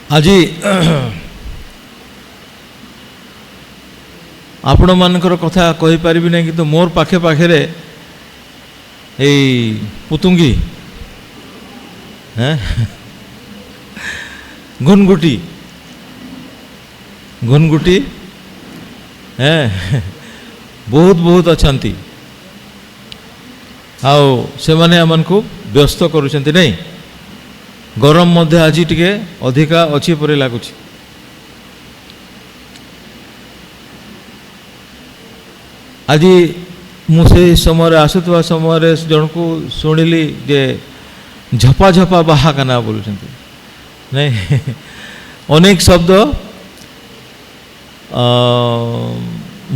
आज आपण मानकर कथा कहि परिबि नै किंतु मोर पाखे पाखे ए पुतुंगी घुनगुटी घुनगुटी बहुत बहुत अछंती आओ से माने हमन को व्यस्त करूछंती नहीं गरम मध्य आज टिके अधिका अच्छी परे लागुछि। आज मुझे समय आसुवा समय जन को शुणिली जे झपा झपा बाहा काना बोलुछंती नहीं अनेक शब्द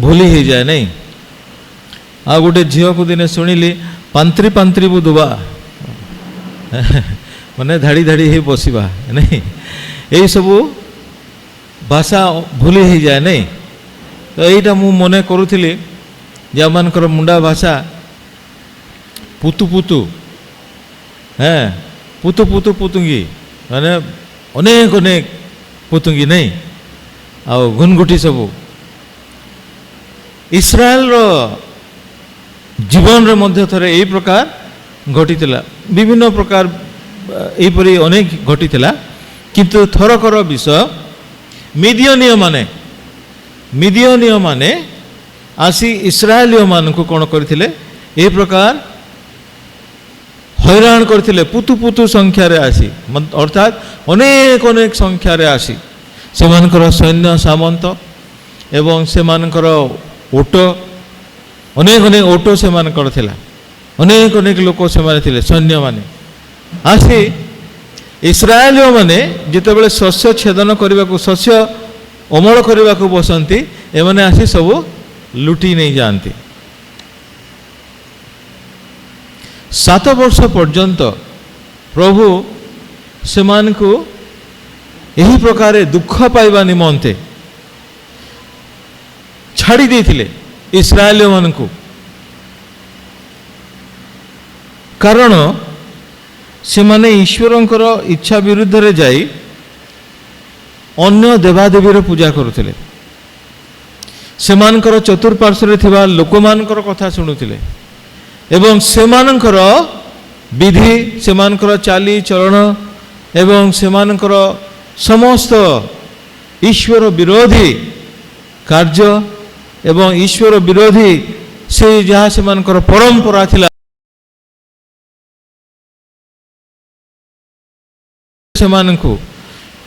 भूली ही जाए नहीं। आ गोटे झील को दिने शुणिली पांत्री पांत्री बुधुबा माने धाड़ी धाड़ी ही बसवा नहीं यही सब भाषा भूली ही जाए नहीं। तो यहीटा मु मने करुथिली जे आमनकर मुंडा भाषा पुतु पुतु पुतु पुतु पुतुंगी माने अनेक अनेक पुतुंगी नहीं आ घुनगुटी सबू इस्राएल रो जीवन रे मध्य थरे यही प्रकार घटीला विभिन्न प्रकार यहीपरी अनेक घटीला किंतु थरकर विषय मिदियनीय माने आसी इस्राएलियों मान को कौन करथिले ए प्रकार हैरान करथिले पुतु पुतु संख्या रे आसी अर्थात अनेक अनेक संख्या रे आसी सेमानकर सैन्य सामंत एवं सेमानकर ओट अनेक अनेक ओट से मानकर थिला अनेक अनेक लोक से माने थिले सैन्य माने आसी इस्राएलियों माने जिते बेले शस्य छेदन करने को शस्य अमल करने को बसंती एमाने आसी सब लुटी नहीं जानती। 7 वर्ष पर्यंत प्रभु सेमान को यही प्रकार दुख पाइबा निमंते छाड़ी देथिले इस्राएल मान को कारण से माने ईश्वरंकर इच्छा विरुद्ध रे जाई अन्य देवादेवी पूजा करुथिले सेमानकर चतुर्पार्श्व थिबा लोकमानकर कथा शुणुथिले एवं सेमानकर विधि सेमानकर चाली चरण एवं सेमानकर समस्त ईश्वर विरोधी कार्य एवं ईश्वर विरोधी से जहाँ सेमानकर परंपरा थिला सेमानकु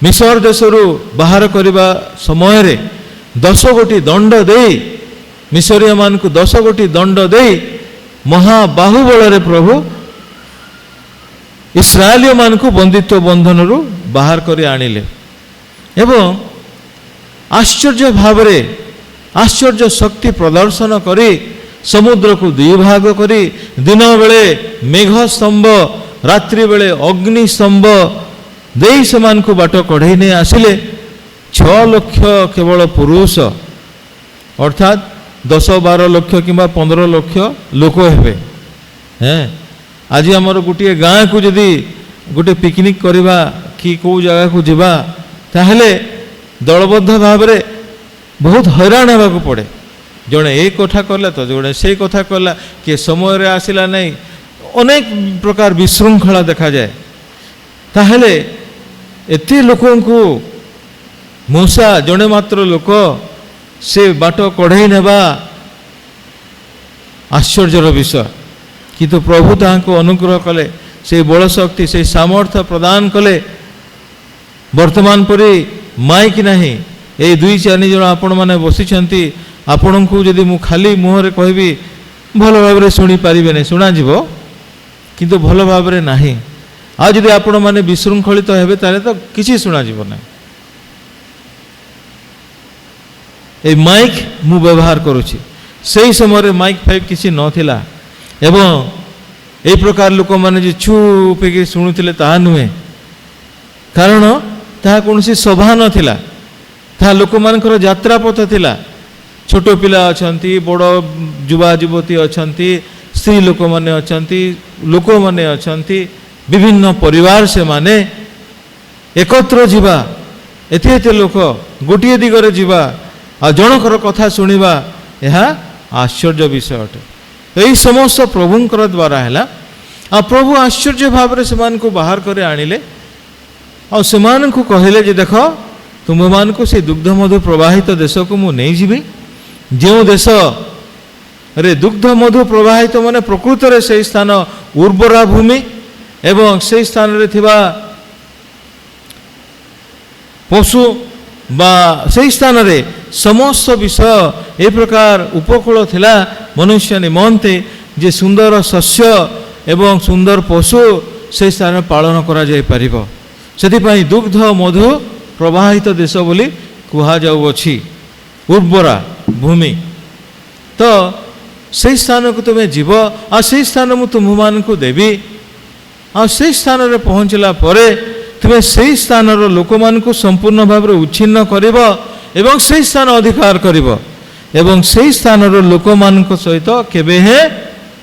मिसर देशरू बाहर करने समय रे 10 गोटी दंड दे मिसरिया मान को 10 गोटी दंड दे महाबाहुबल रे प्रभु इस्राएलियों मान को बंदित्व बंधन रु बाहर कर आनिले एवं आश्चर्य भाव रे आश्चर्य शक्ति प्रदर्शन करी समुद्र को 2 भाग करी दिन बेले मेघ स्तंभ रात्रि बेले अग्नि स्तंभ देई समान को बाट कढ़ई नहीं आसिले 6 लाख केवल पुरुष अर्थात 10-12 लाख कि 15 लाख लोक हेबे आज आमर गोटे गाँ को जदि गोटे पिकनिक करवा कि कौ जगह को जीवा ताहले दलबद्ध भाव में बहुत हैरान होगा पड़े जड़े ये कथा कला तो जड़े से कथा कला किए समय रे आसिला नहीं अनेक प्रकार विशृंखला देखा जाए ताहले एते लोकों को मूसा जड़े मात्र लोक से बाट कढ़ई नेबा आश्चर्यर विषय किंतु प्रभु ताहाको अनुग्रह कले से बल शक्ति से सामर्थ्य प्रदान कले वर्तमान परी माइक नहीं ये 2-4 जन आपण माने बसिछंती आपण को जदि मु खाली मुहरे कहबी भल भाव में शुणी पारिबे नहीं शुणा जीवो किंतु भल भाव में नहीं आज यदि आपण माने विशृंखलित हेबे ताले तो किसी शुणा जीवो नहीं। ए माइक मु व्यवहार करुछि सही समय माइक फाइव किसी नथिला एवं ए प्रकार लोक माने जे चुप के शुणुथिले ताहा नुहे कारण ताहा कोनसी सभा नथिला ताहा लोक मानकर यात्रा पथ थिला छोट पिला अछंती बड़ युवा युवती अछंती स्त्री लोक माने अछंती लोक माने अछंती विभिन्न परिवार से माने एकत्र जीवा एते एते लोक गोटे दिगरे जीवा आ जनकर कथा शुणा यह आश्चर्य विषय अटे। यही समस्त प्रभुंकर द्वारा है आ प्रभु आश्चर्य भाव से बाहर कर आनिले और से कहले जे देख तुम मान को से दुग्ध मधु प्रवाहित देश को मु नहीं जीवी जो देश रे दुग्ध मधु प्रवाहित माने प्रकृत रे से स्थान उर्वरा भूमि एवं से स्थान रे थिबा पशु बा से स्थान रे समस्त विषय ए प्रकार उपकूल थिला मनुष्य निमंते जे सुंदर शस्य एवं सुंदर पशु से स्थान पालन करा जाय परिबो सेतिपाई दुग्ध मधु प्रवाहित देश बोली कुहा जाउछि उर्वरा भूमि। तो से स्थान को तुम्हें जीव आ से स्थान मु तुम मान को देवी आ से स्थान रे पहुँचला परे तुम्हें से स्थान लोक मान को संपूर्ण भाव में उच्छिन्न करिब एवं से स्थान अधिकार करिब एवं से स्थान लोक मान सहित केबे हे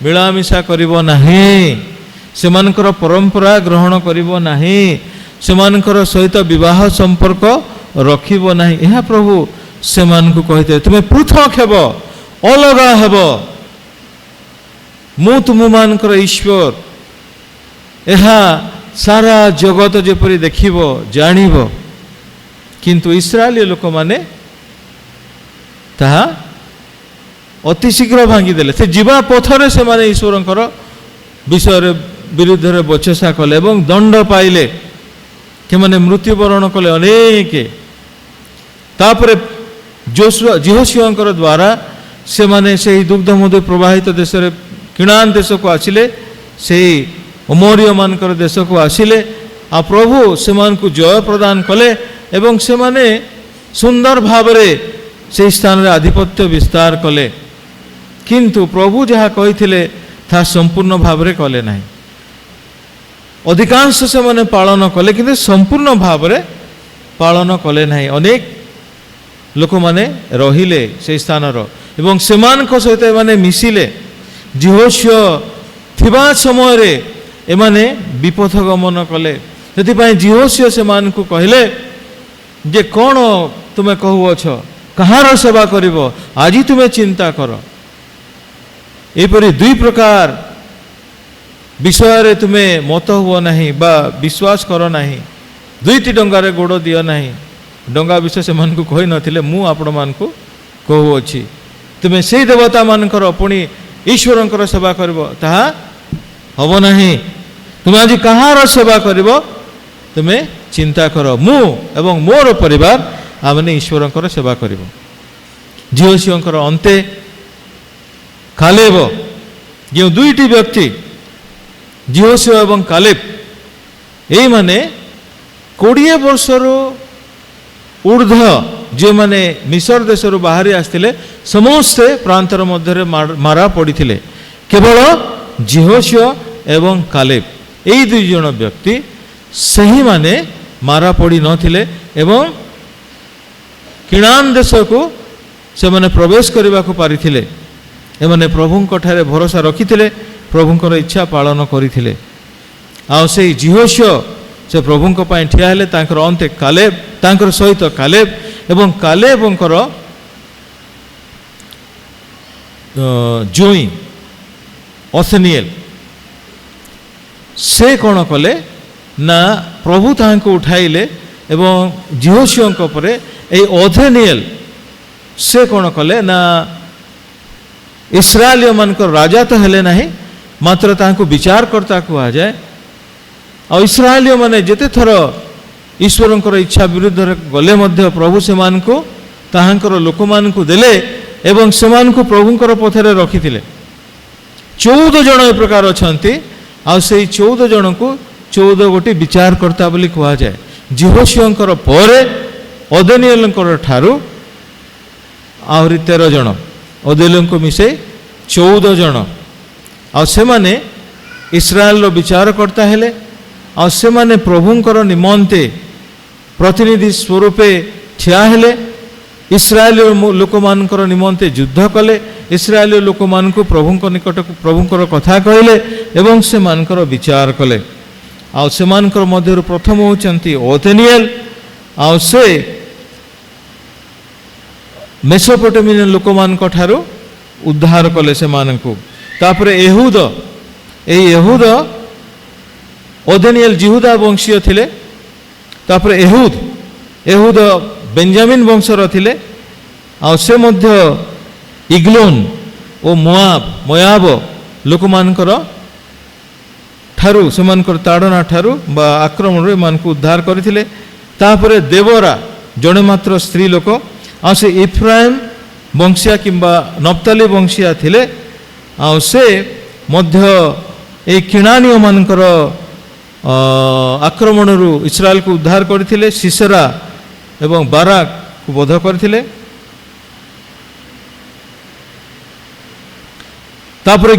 मिलामिशा करिब नाही सेमानकर परंपरा ग्रहण करिब नाही सेमानकर सहित विवाह संपर्क रखिब नाही। यह प्रभु सेमान को कहते तुम्हें पृथक हेब अलगा हेब मु तुम मानकर ईश्वर यह सारा जगत जेपरी देखिब जानिब किंतु इस्राएली लोक माने ताहा अति शीघ्र भांगीदेले से जीवा पथरे से माने ईश्वरंकर विषय विरुद्ध रे बचेसा कले एवं दंड पाइले के माने मृत्युवरण कले अनेक तापरे जिहोशियाकर द्वारा से माने से दुग्ध मधु प्रवाहित देश रे किणान देश को आसिले से अमोरिय मानकर देश को आसिले आ प्रभु से को जय प्रदान कले एवं से माने सुंदर भावरे से स्थान रे आधिपत्य विस्तार कले किंतु प्रभु जहाँ कही था संपूर्ण भावरे कले नहीं अधिकांश से माने पालन कले किंतु संपूर्ण भावरे पालन कले नहीं अनेक लोक माने रहिले से स्थान एवं सेमान सहित माने मिसिले जिहोशिय थिबा समय रे एमाने विपथ गमन कले से जिहोशिय सेमान को कहले जे कौन तुम्हें कहूअछ कहार सेवा करिब आज तुम्हें चिंता कर एपरी दुई प्रकार विषय रे तुम्हें मत हुआ नहीं बा विश्वास कर नहीं दुईटी डंगार गोड़ दियो नहीं डंगा विषय से मन को कही नथिले मु आपण मान को कहूअछि तुम्हें से देवता मानकर पुणी ईश्वरंकर सेवा करिब ताहा हब नहीं तुम्हें आज कहार सेवा करिब तुम्हें चिंता कर मु एवं मोर परिवार आमने ईश्वरंकर सेवा करिब। जिहोशियंकर अंते कालेब जो दुईटी व्यक्ति जिहोशिय एवं कालेब ये माने 20 वर्षर ऊर्ध जो माने मिसर देश बाहरी आसते समस्ते प्रांतर मध्य मारा पड़ी केवल जिहोशिय एवं कालेब यही दुई जन व्यक्ति सही माने मारा पड़ी नथिले एवं किणान देश को से माने प्रवेश करने को पारिथिले एमाने प्रभुंक ठारे भरोसा रखिथिले प्रभुंकर इच्छा पालन करिथिले आ से जिहोशिय से प्रभुंक पय ठिया हेले तांकर अंते कालेब तांकर सहित कालेब एवं कालेबंकर जोई ओथनिएल से कौन कले ना प्रभु तांको उठाइले एवं जिहोशियंक परे ए ओथनिएल से कौन कले ना इस्राएलिय मानकर राजा तो हेले नहीं मात्र तांको विचारकर्ता कहा जाए और इस्राएलिय माने जेते थर ईश्वरंकर इच्छा विरुद्ध गले मध्य प्रभु से मान को ताहांकर लोक मान को देले एवं से मान को प्रभुंकर पथरे रखिथिले 14 जन ए प्रकार अछंती आ से 14 जन को 14 गोटी विचारकर्ता बोली कहा जाए जिहोशियंकर परे ओदेनिएलंकर ठारू आहरी 13 जन ओदेनिएल को मिसे 14 जन आ से माने इस्राएल विचारकर्ता हेले आ से माने प्रभुंकर निमंते प्रतिनिधि स्वरूपे ठिया हेले इस्राएल लोक मानकर निमंते युद्ध कले इस्राएल लोक मान को प्रभुंक निकट प्रभुंकर कथा कहले एवं से मानकर विचार कले आ से मानकर मध्य प्रथम होचंती ओथनिएल ଆଉ ସେ ମେସୋପୋଟାମିଆନ ଲୋକମାନଙ୍କ ଠାରୁ ଉଦ୍ଧାର କଲେ ସେମାନଙ୍କୁ। ତାପରେ ଏହୁଦ, ଏହି ଏହୁଦ ଓଦେନିଏଲ ଜିହୁଦା ବଂଶୀୟ ଥିଲେ। ତାପରେ ଏହୁଦ ବେଞ୍ଜାମିନ ବଂଶର ଥିଲେ। ଆଉ ସେ ମଧ୍ୟ ଇଗ୍ଲୋନ ଓ ମୋୟାବ ଲୋକମାନଙ୍କର ଠାରୁ, ସେମାନଙ୍କର ତାଡ଼ନା ଠାରୁ ବା ଆକ୍ରମଣରୁ ଏମାନଙ୍କୁ ଉଦ୍ଧାର କରିଥିଲେ। ତାପରେ ଦେବରା ଜଣେ ମାତ୍ର ସ୍ତ୍ରୀ ଲୋକ, ଆଉ ସେ ଇଫ୍ରାଇମ ବଂଶିଆ କିମ୍ବା ନପ୍ତାଲି ବଂଶିଆ ଥିଲେ। ଆଉ ସେ ମଧ୍ୟ ଏହି କିଣାନୀୟମାନଙ୍କର ଆକ୍ରମଣରୁ ଇସ୍ରାଏଲକୁ ଉଦ୍ଧାର କରିଥିଲେ। ସିସେରା ଏବଂ ବାରାକକୁ ବଧ କରିଥିଲେ। ତାପରେ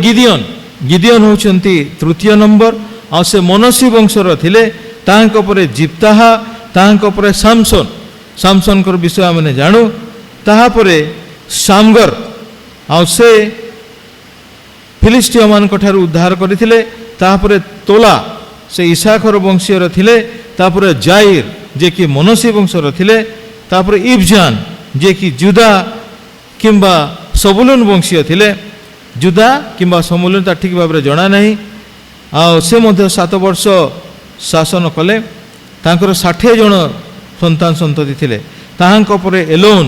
ଗିଦିଅନ ହେଉଛନ୍ତି ତୃତୀୟ ନମ୍ବର। ଆଉ ସେ ମନସୀ ବଂଶର ଥିଲେ। ତାହାଙ୍କ ପରେ ଜିପ୍ତାହା, ତାହାଙ୍କ ପରେ ସାମସନଙ୍କର ବିଷୟ ଆମେ ଜାଣୁ। ତାହାପରେ ସାମଗର, ଆଉ ସେ ଫିଲିଷ୍ଟିୟମାନଙ୍କ ଠାରୁ ଉଦ୍ଧାର କରିଥିଲେ। ତାପରେ ତୋଲା, ସେ ଇସାଖର ବଂଶୀୟର ଥିଲେ। ତାପରେ ଜାଇର, ଯିଏକି ମନସୀ ବଂଶର ଥିଲେ। ତାପରେ ଇବଜାନ, ଯିଏକି ଜୁଦା କିମ୍ବା ସବୁଲୁନ ବଂଶୀୟ ଥିଲେ। ଜୁଦା କିମ୍ବା ସମୁଲୁନ ତା ଠିକ୍ ଭାବରେ ଜଣା ନାହିଁ। ଆଉ ସେ ମଧ୍ୟ 7 ବର୍ଷ ଶାସନ କଲେ। ତାଙ୍କର 60 ଜଣ ସନ୍ତାନ ସନ୍ତତି ଥିଲେ। ତାହାଙ୍କ ପରେ ଏଲୋନ,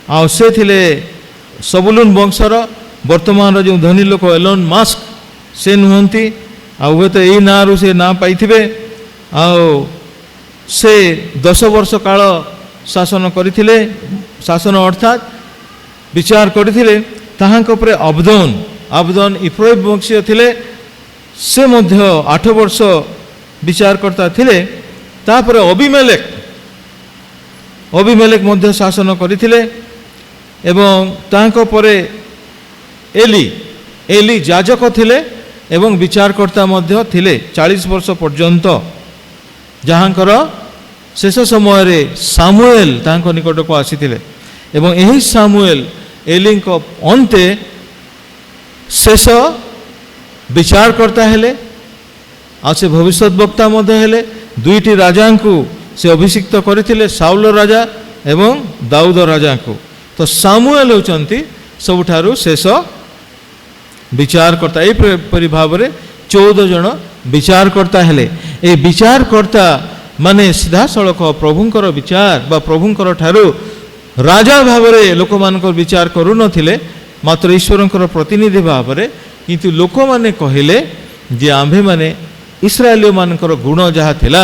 ଆଉ ସେ ଥିଲେ ସବୁଲୁନ ବଂଶର। ବର୍ତ୍ତମାନର ଯେଉଁ ଧନୀ ଲୋକ ଏଲୋନ ମାସ୍କ, ସେ ନୁହନ୍ତି। ଆଉ ହୁଏତ ଏଇ ନାଁରୁ ସେ ନାଁ ପାଇଥିବେ। ଆଉ ସେ 10 ବର୍ଷ କାଳ ଶାସନ କରିଥିଲେ, ଶାସନ ଅର୍ଥାତ୍ ବିଚାର କରିଥିଲେ। ତାହାଙ୍କ ପରେ ଆବଦୋନ ଇଫ୍ରାଇମ ବଂଶୀୟ ଥିଲେ। ସେ ମଧ୍ୟ 8 ବର୍ଷ ବିଚାରକର୍ତ୍ତା ଥିଲେ। ତାପରେ ଅବିମେଲେକ ମଧ୍ୟ ଶାସନ କରିଥିଲେ। ଏବଂ ତାଙ୍କ ପରେ ଏଲି ଯାଜକ ଥିଲେ ଏବଂ ବିଚାରକର୍ତ୍ତା ମଧ୍ୟ ଥିଲେ 40 ବର୍ଷ ପର୍ଯ୍ୟନ୍ତ, ଯାହାଙ୍କର ଶେଷ ସମୟରେ ସାମୁଏଲ ତାଙ୍କ ନିକଟକୁ ଆସିଥିଲେ। ଏବଂ ଏହି ସାମୁଏଲ ଏଲିଙ୍କ ଅନ୍ତେ ଶେଷ ବିଚାରକର୍ତ୍ତା ହେଲେ। ଆଉ ସେ ଭବିଷ୍ୟତ ବକ୍ତା ମଧ୍ୟ ହେଲେ। 2ଟି ରାଜାଙ୍କୁ ସେ ଅଭିଷିକ୍ତ କରିଥିଲେ, ସାଉଲ ରାଜା ଏବଂ ଦାଉଦ ରାଜାଙ୍କୁ। ତ ସାମୁଏଲ ହେଉଛନ୍ତି ସବୁଠାରୁ ଶେଷ ବିଚାରକର୍ତ୍ତା। ଏହିପରି ଭାବରେ 14 ଜଣ ବିଚାରକର୍ତ୍ତା ହେଲେ। ଏହି ବିଚାରକର୍ତ୍ତା ମାନେ ସିଧାସଳଖ ପ୍ରଭୁଙ୍କର ବିଚାର ବା ପ୍ରଭୁଙ୍କର ଠାରୁ ରାଜା ଭାବରେ ଲୋକମାନଙ୍କର ବିଚାର କରୁନଥିଲେ, ମାତ୍ର ଈଶ୍ୱରଙ୍କର ପ୍ରତିନିଧି ଭାବରେ। କିନ୍ତୁ ଲୋକମାନେ କହିଲେ ଯେ ଆମ୍ଭେମାନେ ଇସ୍ରାଏଲୀୟମାନଙ୍କର ଗୁଣ ଯାହା ଥିଲା,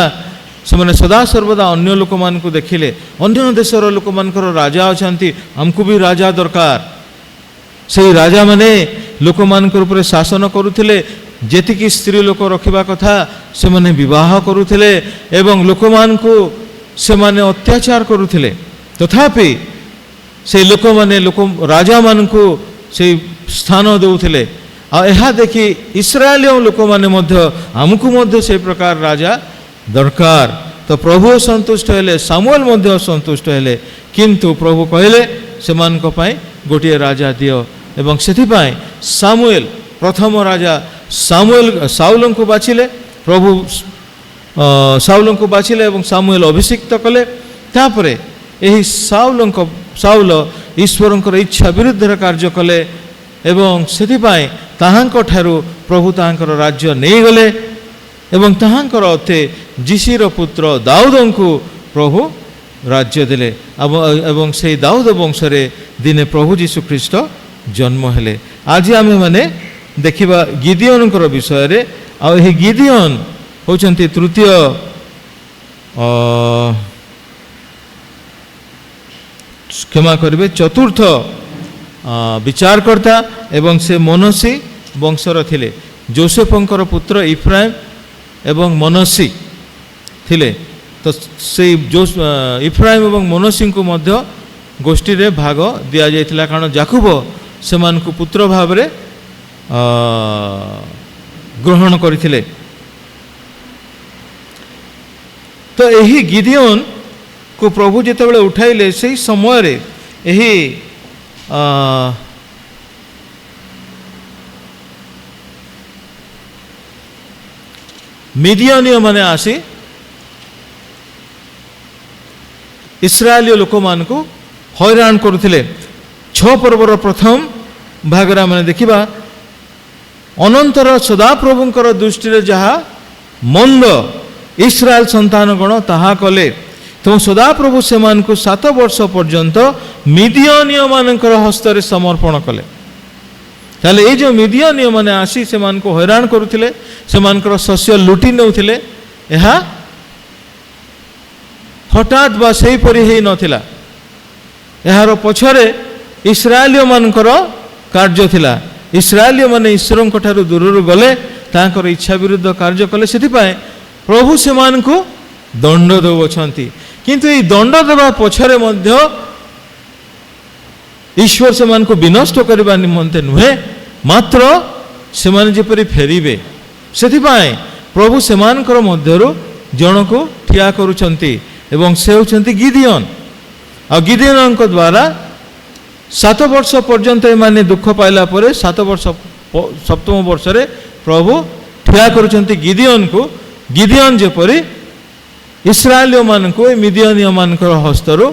ସେମାନେ ସଦାସର୍ବଦା ଅନ୍ୟ ଲୋକମାନଙ୍କୁ ଦେଖିଲେ, ଅନ୍ୟ ଦେଶର ଲୋକମାନଙ୍କର ରାଜା ଅଛନ୍ତି, ଆମକୁ ବି ରାଜା ଦରକାର। ସେହି ରାଜାମାନେ ଲୋକମାନଙ୍କର ଉପରେ ଶାସନ କରୁଥିଲେ। ଯେତିକି ସ୍ତ୍ରୀ ଲୋକ ରଖିବା କଥା ସେମାନେ ବିବାହ କରୁଥିଲେ ଏବଂ ଲୋକମାନଙ୍କୁ ସେମାନେ ଅତ୍ୟାଚାର କରୁଥିଲେ। ତଥାପି ସେହି ଲୋକମାନେ ରାଜାମାନଙ୍କୁ ସେହି ସ୍ଥାନ ଦେଉଥିଲେ। ଆଉ ଏହା ଦେଖି ଇସ୍ରାଏଲୀୟ ଲୋକମାନେ ମଧ୍ୟ ଆମକୁ ମଧ୍ୟ ସେହି ପ୍ରକାର ରାଜା ଦରକାର। ତ ପ୍ରଭୁ ସନ୍ତୁଷ୍ଟ ହେଲେ, ସାମୁଏଲ ମଧ୍ୟ ସନ୍ତୁଷ୍ଟ ହେଲେ। କିନ୍ତୁ ପ୍ରଭୁ କହିଲେ ସେମାନଙ୍କ ପାଇଁ ଗୋଟିଏ ରାଜା ଦିଅ। ଏବଂ ସେଥିପାଇଁ ସାମୁଏଲ ପ୍ରଥମ ରାଜା ସାଉଲଙ୍କୁ ବାଛିଲେ। ପ୍ରଭୁ ସାଉଲଙ୍କୁ ବାଛିଲେ ଏବଂ ସାମୁଏଲ ଅଭିଷିକ୍ତ କଲେ। ତାପରେ ଏହି ସାଉଲ ଈଶ୍ୱରଙ୍କର ଇଚ୍ଛା ବିରୁଦ୍ଧରେ କାର୍ଯ୍ୟ କଲେ ଏବଂ ସେଥିପାଇଁ ତାହାଙ୍କ ଠାରୁ ପ୍ରଭୁ ତାହାଙ୍କର ରାଜ୍ୟ ନେଇଗଲେ ଏବଂ ତାହାଙ୍କର ଅର୍ଥେ ଯିଶିର ପୁତ୍ର ଦାଉଦଙ୍କୁ ପ୍ରଭୁ ରାଜ୍ୟ ଦେଲେ। ଏବଂ ସେହି ଦାଉଦ ବଂଶରେ ଦିନେ ପ୍ରଭୁ ଯୀଶୁ ଖ୍ରୀଷ୍ଟ ଜନ୍ମ ହେଲେ। ଆଜି ଆମେମାନେ ଦେଖିବା ଗିଦିଅନଙ୍କର ବିଷୟରେ। ଆଉ ଏହି ଗିଦିଅନ ହେଉଛନ୍ତି ତୃତୀୟ କ୍ଷମା କରିବେ ଚତୁର୍ଥ ବିଚାରକର୍ତ୍ତା ଏବଂ ସେ ମନସୀ ବଂଶର ଥିଲେ। ଯୋସେଫଙ୍କର ପୁତ୍ର ଇଫ୍ରାଇମ ଏବଂ ମନସୀ ଥିଲେ। ତ ସେଇ ଇଫ୍ରାଇମ ଏବଂ ମନସୀଙ୍କୁ ମଧ୍ୟ ଗୋଷ୍ଠୀରେ ଭାଗ ଦିଆଯାଇଥିଲା, କାରଣ ଯାକୁବ ସେମାନଙ୍କୁ ପୁତ୍ର ଭାବରେ ଗ୍ରହଣ କରିଥିଲେ। ତ ଏହି ଗିଦିଅନକୁ ପ୍ରଭୁ ଯେତେବେଳେ ଉଠାଇଲେ, ସେହି ସମୟରେ ଏହି ମିଦିଆନୀୟ ମାନେ ଆସି ଇସ୍ରାଏଲୀୟ ଲୋକମାନଙ୍କୁ ହଇରାଣ କରୁଥିଲେ। 6 ପର୍ବର ପ୍ରଥମ ଭାଗରେ ଆମେ ଦେଖିବା ଅନନ୍ତର ସଦାପ୍ରଭୁଙ୍କର ଦୃଷ୍ଟିରେ ଯାହା ମନ୍ଦ ଇସ୍ରାଏଲ ସନ୍ତାନଗଣ ତାହା କଲେ। ତେଣୁ ସଦାପ୍ରଭୁ ସେମାନଙ୍କୁ 7 ବର୍ଷ ପର୍ଯ୍ୟନ୍ତ ମିଦିୟନୀୟମାନଙ୍କର ହସ୍ତରେ ସମର୍ପଣ କଲେ। ତାହେଲେ ଏଇ ଯେଉଁ ମିଦିୟନୀୟମାନେ ଆସି ସେମାନଙ୍କୁ ହଇରାଣ କରୁଥିଲେ, ସେମାନଙ୍କର ଶସ୍ୟ ଲୁଟି ନେଉଥିଲେ, ଏହା ହଠାତ୍ ବା ସେହିପରି ହେଇନଥିଲା। ଏହାର ପଛରେ ଇସ୍ରାଏଲୀୟମାନଙ୍କର କାର୍ଯ୍ୟ ଥିଲା। ଇସ୍ରାଏଲୀୟମାନେ ଈଶ୍ୱରଙ୍କ ଠାରୁ ଦୂରରୁ ଗଲେ, ତାଙ୍କର ଇଚ୍ଛା ବିରୁଦ୍ଧ କାର୍ଯ୍ୟ କଲେ। ସେଥିପାଇଁ ପ୍ରଭୁ ସେମାନଙ୍କୁ ଦଣ୍ଡ ଦେଉଅଛନ୍ତି। କିନ୍ତୁ ଏହି ଦଣ୍ଡ ଦେବା ପଛରେ ମଧ୍ୟ ଈଶ୍ୱର ସେମାନଙ୍କୁ ବିନଷ୍ଟ କରିବା ନିମନ୍ତେ ନୁହେଁ, ମାତ୍ର ସେମାନେ ଯେପରି ଫେରିବେ ସେଥିପାଇଁ ପ୍ରଭୁ ସେମାନଙ୍କର ମଧ୍ୟରୁ ଜଣକୁ ଠିଆ କରୁଛନ୍ତି ଏବଂ ସେ ହେଉଛନ୍ତି ଗିଦିଓନ। ଆଉ ଗିଦିଓନଙ୍କ ଦ୍ୱାରା 7 ବର୍ଷ ପର୍ଯ୍ୟନ୍ତ ଏମାନେ ଦୁଃଖ ପାଇଲା ପରେ 7ମ ବର୍ଷରେ ପ୍ରଭୁ ଠିଆ କରୁଛନ୍ତି ଗିଦିଓନକୁ। ଗିଦିଓନ ଯେପରି ଇସ୍ରାଏଲୀୟମାନଙ୍କୁ ଏ ମିଦିୟନୀୟମାନଙ୍କର ହସ୍ତରୁ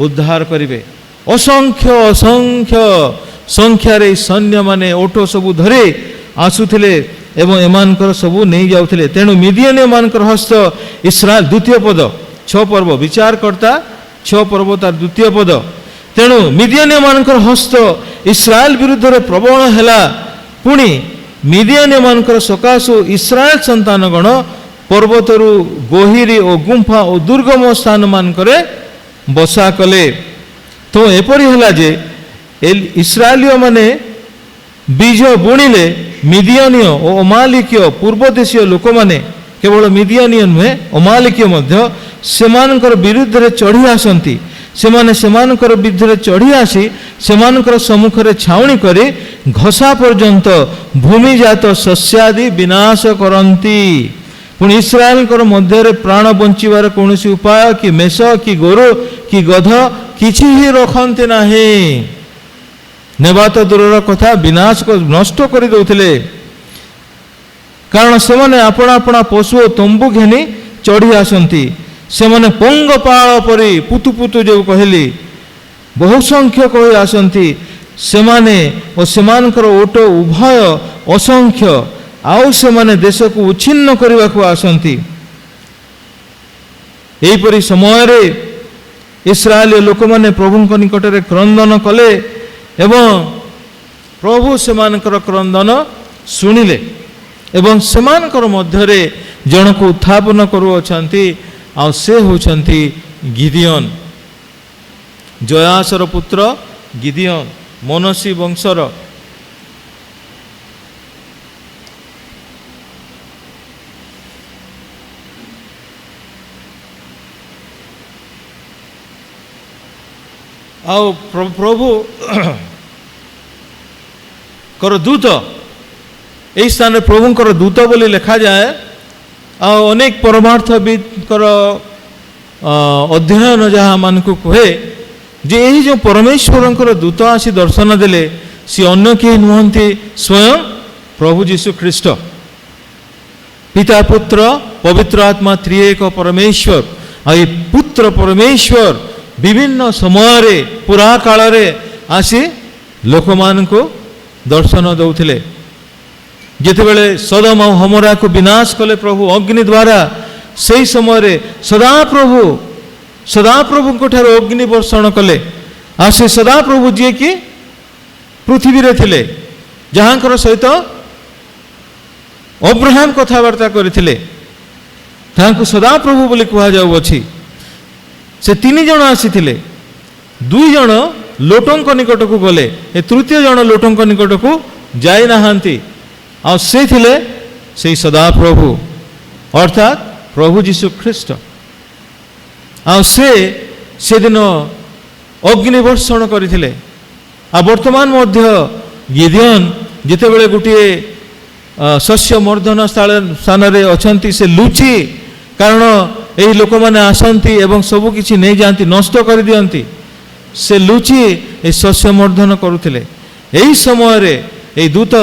ଉଦ୍ଧାର କରିବେ। ଅସଂଖ୍ୟ ଅସଂଖ୍ୟ ସଂଖ୍ୟାରେ ସୈନ୍ୟମାନେ ଓଟ ସବୁ ଧରି ଆସୁଥିଲେ ଏବଂ ଏମାନଙ୍କର ସବୁ ନେଇଯାଉଥିଲେ। ତେଣୁ ମିଦିୟନୀୟମାନଙ୍କର ହସ୍ତ ଇସ୍ରାଏଲ, 2ୟ ପଦ 6 ପର୍ବ ବିଚାରକର୍ତ୍ତା 6 ପର୍ବ ତାର 2ୟ ପଦ। ତେଣୁ ମିଦିୟନୀୟମାନଙ୍କର ହସ୍ତ ଇସ୍ରାଏଲ ବିରୁଦ୍ଧରେ ପ୍ରବଳ ହେଲା। ପୁଣି ମିଦିୟନୀୟମାନଙ୍କର ସକାଶୁ ଇସ୍ରାଏଲ ସନ୍ତାନଗଣ ପର୍ବତରୁ ଗୋହିରୀ ଓ ଗୁମ୍ଫା ଓ ଦୁର୍ଗମ ସ୍ଥାନମାନଙ୍କରେ ବସା କଲେ। ତ ଏପରି ହେଲା ଯେ ଇସ୍ରାଏଲୀୟମାନେ ବୀଜ ବୁଣିଲେ, ମିଦିୟନୀୟ ଓ ଅମାଲିକୀୟ ପୂର୍ବ ଦେଶୀୟ ଲୋକମାନେ, କେବଳ ମିଦିୟନୀୟ ନୁହେଁ ଅମାଲିକୀୟ ମଧ୍ୟ ସେମାନଙ୍କର ବିରୁଦ୍ଧରେ ଚଢ଼ି ଆସନ୍ତି। ସେମାନେ ସେମାନଙ୍କର ବିରୁଦ୍ଧରେ ଚଢ଼ି ଆସି ସେମାନଙ୍କର ସମ୍ମୁଖରେ ଛାଉଣି କରି ଘଷା ପର୍ଯ୍ୟନ୍ତ ଭୂମିଜାତ ଶସ୍ୟାଦି ବିନାଶ କରନ୍ତି। ପୁଣି ଇସ୍ରାଏଲଙ୍କର ମଧ୍ୟରେ ପ୍ରାଣ ବଞ୍ଚିବାର କୌଣସି ଉପାୟ କି ମେଷ କି ଗୋରୁ କି ଗଧ କିଛି ହିଁ ରଖନ୍ତି ନାହିଁ। ନେବା ତ ଦୂରର କଥା, ବିନାଶ ନଷ୍ଟ କରିଦେଉଥିଲେ। କାରଣ ସେମାନେ ଆପଣା ଆପଣା ପଶୁ ଓ ତମ୍ବୁ ଘେନି ଚଢ଼ି ଆସନ୍ତି। ସେମାନେ ପଙ୍ଗପାଳ ପରି ପୁତୁ ପୁତୁ ଯେଉଁ କହିଲି ବହୁ ସଂଖ୍ୟକ ହୋଇ ଆସନ୍ତି। ସେମାନେ ଓ ସେମାନଙ୍କର ଓଟ ଉଭୟ ଅସଂଖ୍ୟ। ଆଉ ସେମାନେ ଦେଶକୁ ଉଚ୍ଛିନ୍ନ କରିବାକୁ ଆସନ୍ତି। ଏହିପରି ସମୟରେ ଇସ୍ରାଏଲୀୟ ଲୋକମାନେ ପ୍ରଭୁଙ୍କ ନିକଟରେ କ୍ରନ୍ଦନ କଲେ ଏବଂ ପ୍ରଭୁ ସେମାନଙ୍କର କ୍ରନ୍ଦନ ଶୁଣିଲେ ଏବଂ ସେମାନଙ୍କର ମଧ୍ୟରେ ଜଣକୁ ଉତ୍ଥାପନ କରୁଅଛନ୍ତି। ଆଉ ସେ ହେଉଛନ୍ତି ଗିଦିଓନ, ଜୟାସର ପୁତ୍ର ଗିଦିଓନ, ମନୋସୀ ବଂଶର। ଆଉ ପ୍ରଭୁ କର ଦୂତ, ଏହି ସ୍ଥାନରେ ପ୍ରଭୁଙ୍କର ଦୂତ ବୋଲି ଲେଖାଯାଏ। ଆଉ ଅନେକ ପରମାର୍ଥବିଦଙ୍କର ଅଧ୍ୟୟନ ଯାହା ମାନଙ୍କୁ କୁହେ ଯେ ଏହି ଯେଉଁ ପରମେଶ୍ୱରଙ୍କର ଦୂତ ଆସି ଦର୍ଶନ ଦେଲେ, ସେ ଅନ୍ୟ କେହି ନୁହନ୍ତି, ସ୍ୱୟଂ ପ୍ରଭୁ ଯୀଶୁ ଖ୍ରୀଷ୍ଟ। ପିତା ପୁତ୍ର ପବିତ୍ର ଆତ୍ମା ତ୍ରିଏକ ପରମେଶ୍ୱର। ଆଉ ଏ ପୁତ୍ର ପରମେଶ୍ୱର ବିଭିନ୍ନ ସମୟରେ ପୁରା କାଳରେ ଆସି ଲୋକମାନଙ୍କୁ ଦର୍ଶନ ଦେଉଥିଲେ। ଯେତେବେଳେ ସୋଦମ ଓ ଗମୋରାକୁ ବିନାଶ କଲେ ପ୍ରଭୁ ଅଗ୍ନି ଦ୍ୱାରା, ସେହି ସମୟରେ ସଦାପ୍ରଭୁଙ୍କ ଠାରୁ ଅଗ୍ନି ବର୍ଷଣ କଲେ। ଆଉ ସେ ସଦାପ୍ରଭୁ ଯିଏକି ପୃଥିବୀରେ ଥିଲେ, ଯାହାଙ୍କର ସହିତ ଅବ୍ରାହମ କଥାବାର୍ତ୍ତା କରିଥିଲେ, ତାହାଙ୍କୁ ସଦାପ୍ରଭୁ ବୋଲି କୁହାଯାଉଅଛି। ସେ 3 ଜଣ ଆସିଥିଲେ। 2 ଜଣ ଲୋଟଙ୍କ ନିକଟକୁ ଗଲେ, ଏ 3ୟ ଜଣ ଲୋଟଙ୍କ ନିକଟକୁ ଯାଇନାହାନ୍ତି। ଆଉ ସେ ଥିଲେ ସେହି ସଦାପ୍ରଭୁ, ଅର୍ଥାତ୍ ପ୍ରଭୁ ଯୀଶୁ ଖ୍ରୀଷ୍ଟ। ଆଉ ସେ ସେଦିନ ଅଗ୍ନି ବର୍ଷଣ କରିଥିଲେ। ଆଉ ବର୍ତ୍ତମାନ ମଧ୍ୟ ଗିଦିଓନ ଯେତେବେଳେ ଗୋଟିଏ ଶସ୍ୟ ମର୍ଦ୍ଦନ ସ୍ଥାନରେ ଅଛନ୍ତି, ସେ ଲୁଚି, କାରଣ ଏହି ଲୋକମାନେ ଆସନ୍ତି ଏବଂ ସବୁ କିଛି ନେଇଯାଆନ୍ତି, ନଷ୍ଟ କରିଦିଅନ୍ତି। ସେ ଲୁଚି ଏହି ଶସ୍ୟ ମର୍ଦ୍ଦନ କରୁଥିଲେ। ଏହି ସମୟରେ ଏହି ଦୂତ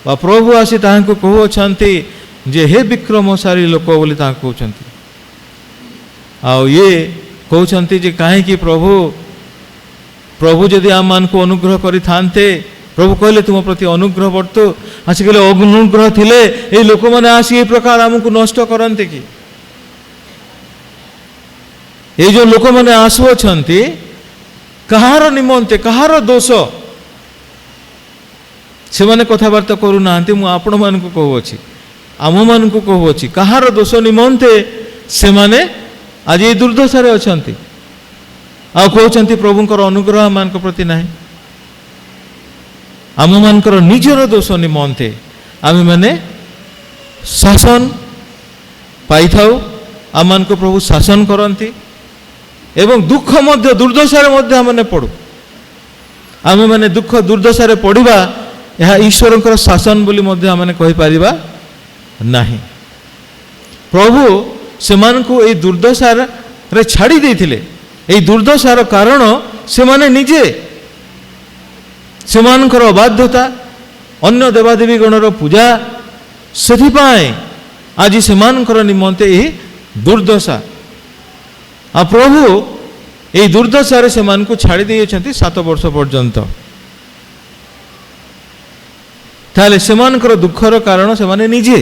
ବା ପ୍ରଭୁ ଆସି ତାହାଙ୍କୁ କହୁଅଛନ୍ତି ଯେ ହେ ବିକ୍ରମଶାଳୀ ଲୋକ ବୋଲି ତାହାଙ୍କୁ କହୁଛନ୍ତି। ଆଉ ଇଏ कहते जे कहीं प्रभु प्रभु जदि आम मान को अनुग्रह करि थांते प्रभु कहले तुम प्रति अनुग्रह बर्तु आसिकले अनुग्रह थिले ए लोक माने आसी ए प्रकार हमकु नष्ट करन्ते कि ये जो लोक मैंने आसुअछंती कहार निमंते कहार दोष से माने कथबार्ता करू नांती मु आपण मान को कहउछि आम मान को कहउछि कहार दोष निमंते से माने आज ये दुर्दशा रे अछंती आ कहउछंती प्रभुंकर अनुग्रह मान को प्रति नाही आम मानकर निजर दोष निमंते आमे माने शासन पाई थाउ आम मान को प्रभु शासन करंती एवं दुख मध्य दुर्दशा मध्य आम पड़ू आम मैंने दुख दुर्दशा पड़ा यह ईश्वर शासन बोली आम कही पारिबा नहीं प्रभु से दुर्दशा रे छाड़ी देथिले ए दुर्दशार कारण से माने निजे से अबाध्यता अन्य देवादेवी गणर पूजा से आज से निमंते यही दुर्दशा आ प्रभु ये दुर्दशा से छाड़ी दे 7 वर्ष पर्यंत ताले से दुखर कारण से माने निजे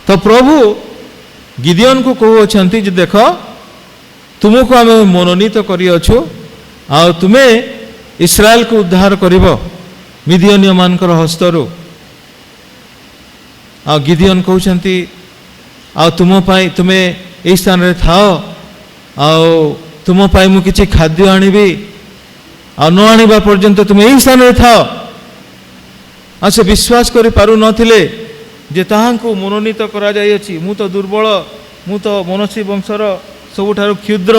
तो प्रभु गिदियोन को कहउछंती जे देख तुमको आम मनोनीत करिअछु आ तुमे इस्राएल को उद्धार करिब मिदियनीय मानकर हस्तरु आ गिदियोन कहउछंती आ तुम पाई तुमे ए स्थान रे थाओ आओ तुम पाई मु किछि खाद्य आनिबी आ न आनिबा पर्यंत तुम एही स्थान रे थाओ आ से विश्वास करि पारु नथिले जे ताहांको मनोनीत करा जाय अछि मु तो दुर्बल मु तो मनुष्य वंशर सबुठारु क्षुद्र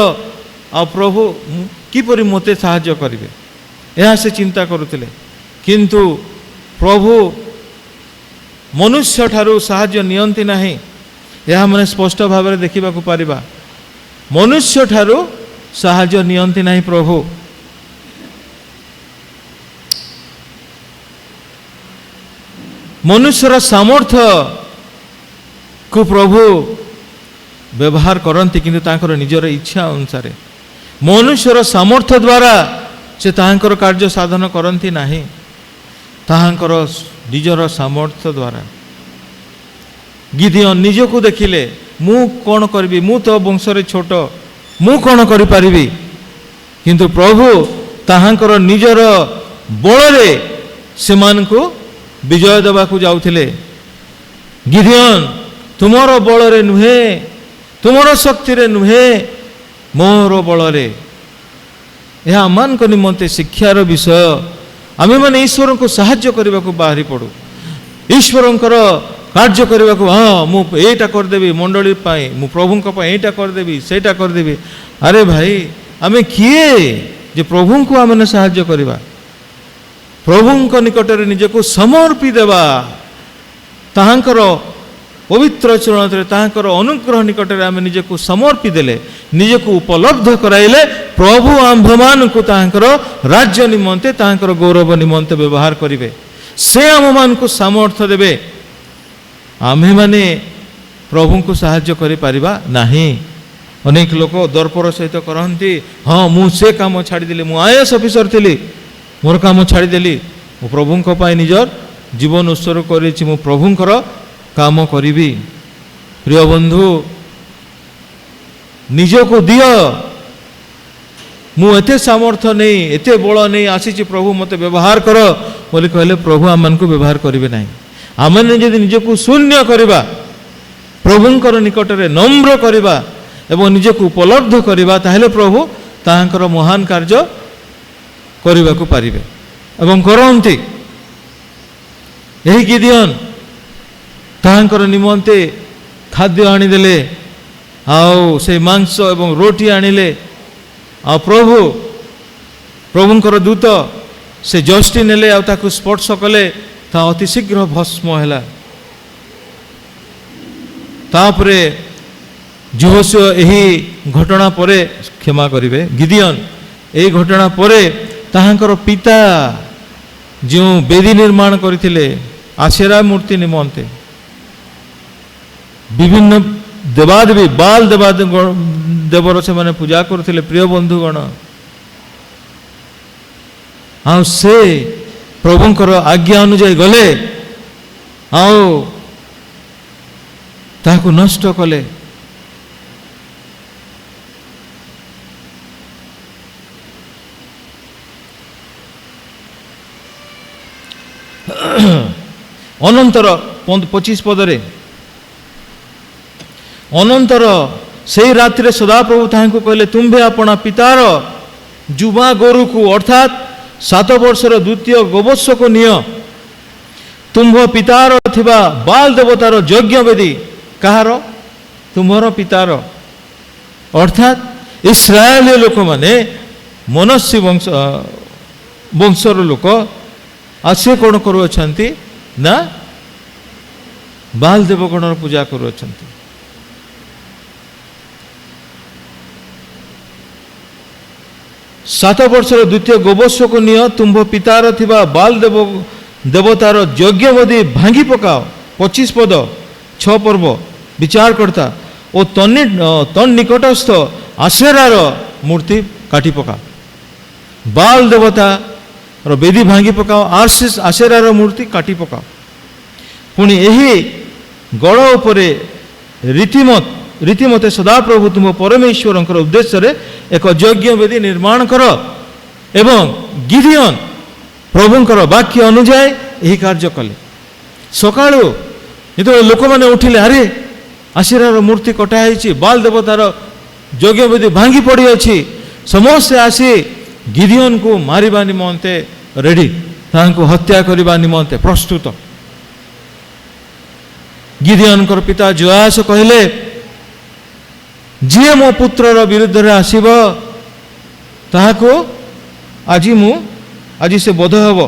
आ प्रभु किपरि मते साहाय्य करिवे एहा से चिंता करुतिले किंतु प्रभु मनुष्य ठारु साहाय्य नियंती नाही एहा माने स्पष्ट भाव में देखिबा को पारिबा मनुष्य ठारु साहाय्य नियंती नहीं प्रभु मनुष्यर सामर्थ्य को प्रभु व्यवहार करती किंतु तांकर निजर इच्छा अनुसार मनुष्यर सामर्थ्य द्वारा से तांकर कार्य साधन करती नहीं तांकर निजर सामर्थ्य द्वारा गिदियोन निजको देखिले मु कौन करी मु तो वंशरे छोट मु कौन करि पारिबी किंतु प्रभु ताहांकर निजर बलरे सेमानकु विजय देवाकू जाउथिले गिदियोन तुमर बलरे नुहे तुमर शक्ति रे नुहे मोर बलरे यह आमान को निमंते शिक्षार विषय आमे माने ईश्वर को साहाय्य करने को बाहरी पड़ू ईश्वर कार्य करने को हाँ मुझा करदेवी मंडली मु प्रभु एटा करदेवी सेटा करदेवी अरे भाई आमे किए जे प्रभु को आमने साहाय्य करवा प्रभु निकट में निजको समर्पी देवा ताहांकर पवित्र चरण ताहांकर अनुग्रह निकट में आम निजको समर्पी देले निजको उपलब्ध कराइले प्रभु आम्भमान को ताहांकर राज्य निमंते ताहांकर गौरव निमंते व्यवहार करिवे से आम मान को सामर्थ्य देवे आमे माने प्रभु को साहाय्य करि परिबा नाही अनेक लोक दर्पर सहित कहती हाँ मुझे काम छाड़देली मु आईएएस ऑफिसर थी मोर काम छाड़देली मु प्रभु निजर जीवन उत्सर्ग कर प्रभुंर काम करी प्रिय बंधु निजको दिय मु एते सामर्थ्य नहीं एते बल नहीं आसी प्रभु मते व्यवहार कर बोली कहले प्रभु आम को व्यवहार करेंगे ना आम जदि निजको शून्य करवा प्रभुंकर निकट में नम्र करवा एवं निजको उपलब्ध करवा ताहले प्रभु ताहांकर महान कार्य करने को पारिबे एवं करंती यही गिदियोन ताहांकर निमंते खाद्य आनीदेले आओ से मांस एवं रोटी आनिले आ प्रभु प्रभुंकर दूत से जष्टि नेले आ ताकु स्पर्श कले ता अति शीघ्र भस्म हैला तापरे जोहोशुआ यही घटना परे क्षमा करिवे गिदियोन यही घटना परे ताहांकर पिता जो बेदी निर्माण करथिले आशेरा मूर्ति निमंते विभिन्न देवादेवी बाल ଦେବର ସେମାନେ ପୂଜା କରୁଥିଲେ ପ୍ରିୟ ବନ୍ଧୁଗଣ। ଆଉ ସେ ପ୍ରଭୁଙ୍କର ଆଜ୍ଞା ଅନୁଯାୟୀ ଗଲେ ଆଉ ତାହାକୁ ନଷ୍ଟ କଲେ। ଅନନ୍ତର 25 ପଦରେ, ଅନନ୍ତର ସେହି ରାତିରେ ସଦାପ୍ରଭୁ ତାହାଙ୍କୁ କହିଲେ, ତୁମ୍ଭେ ଆପଣା ପିତାର ଯୁବା ଗୋରୁକୁ ଅର୍ଥାତ୍ 7 ବର୍ଷର ଦ୍ୱିତୀୟ ଗୋବତ୍ସକୁ ନିଅ। ତୁମ୍ଭ ପିତାର ଥିବା ବାଲ ଦେବତାର ଯଜ୍ଞ ବେଦୀ, କାହାର? ତୁମ୍ଭର ପିତାର, ଅର୍ଥାତ୍ ଇସ୍ରାଏଲୀୟ ଲୋକମାନେ, ମନସ୍ୱୀ ବଂଶର ଲୋକ। ଆଉ ସେ କ'ଣ କରୁଅଛନ୍ତି ନା ବାଲ ଦେବଗଣର ପୂଜା କରୁଅଛନ୍ତି। ସାତ ବର୍ଷର ଦ୍ୱିତୀୟ ଗୋବତ୍ସକୁ ନିଅ, ତୁମ୍ଭ ପିତାର ଥିବା ବାଲ ଦେବତାର ଯଜ୍ଞବେଦୀ ଭାଙ୍ଗି ପକାଅ। 25 ପଦ 6 ପର୍ବ ବିଚାରକର୍ତ୍ତା ଓ ତନ୍ ନିକଟସ୍ଥ ଆଶେରାର ମୂର୍ତ୍ତି କାଟି ପକାଅ। ବାଲ ଦେବତାର ବେଦୀ ଭାଙ୍ଗି ପକାଅ, ଆଶେରାର ମୂର୍ତ୍ତି କାଟି ପକାଅ। ପୁଣି ଏହି ଗଡ଼ ଉପରେ ରୀତିମତେ ସଦାପ୍ରଭୁ ତୁମ ପରମେଶ୍ୱରଙ୍କର ଉଦ୍ଦେଶ୍ୟରେ ଏକ ଯଜ୍ଞ ବେଦୀ ନିର୍ମାଣ କର। ଏବଂ ଗିଦିଅନ୍ ପ୍ରଭୁଙ୍କର ବାକ୍ୟ ଅନୁଯାୟୀ ଏହି କାର୍ଯ୍ୟ କଲେ। ସକାଳୁ ଯେତେବେଳେ ଲୋକମାନେ ଉଠିଲେ, ଆରେ ଆଶେରାର ମୂର୍ତ୍ତି କଟା ହେଇଛି, ବାଲ ଦେବତାର ଯଜ୍ଞ ବେଦୀ ଭାଙ୍ଗି ପଡ଼ିଅଛି, ସମସ୍ତେ ଆସି ଗିଦିଅନ୍କୁ ମାରିବା ନିମନ୍ତେ ରେଡି, ତାହାଙ୍କୁ ହତ୍ୟା କରିବା ନିମନ୍ତେ ପ୍ରସ୍ତୁତ। ଗିଦିଅନ୍ଙ୍କର ପିତା ଯୋଆସ କହିଲେ, ଯିଏ ମୋ ପୁତ୍ରର ବିରୁଦ୍ଧରେ ଆସିବ ତାହାକୁ ଆଜି ସେ ବୋଧ ହେବ।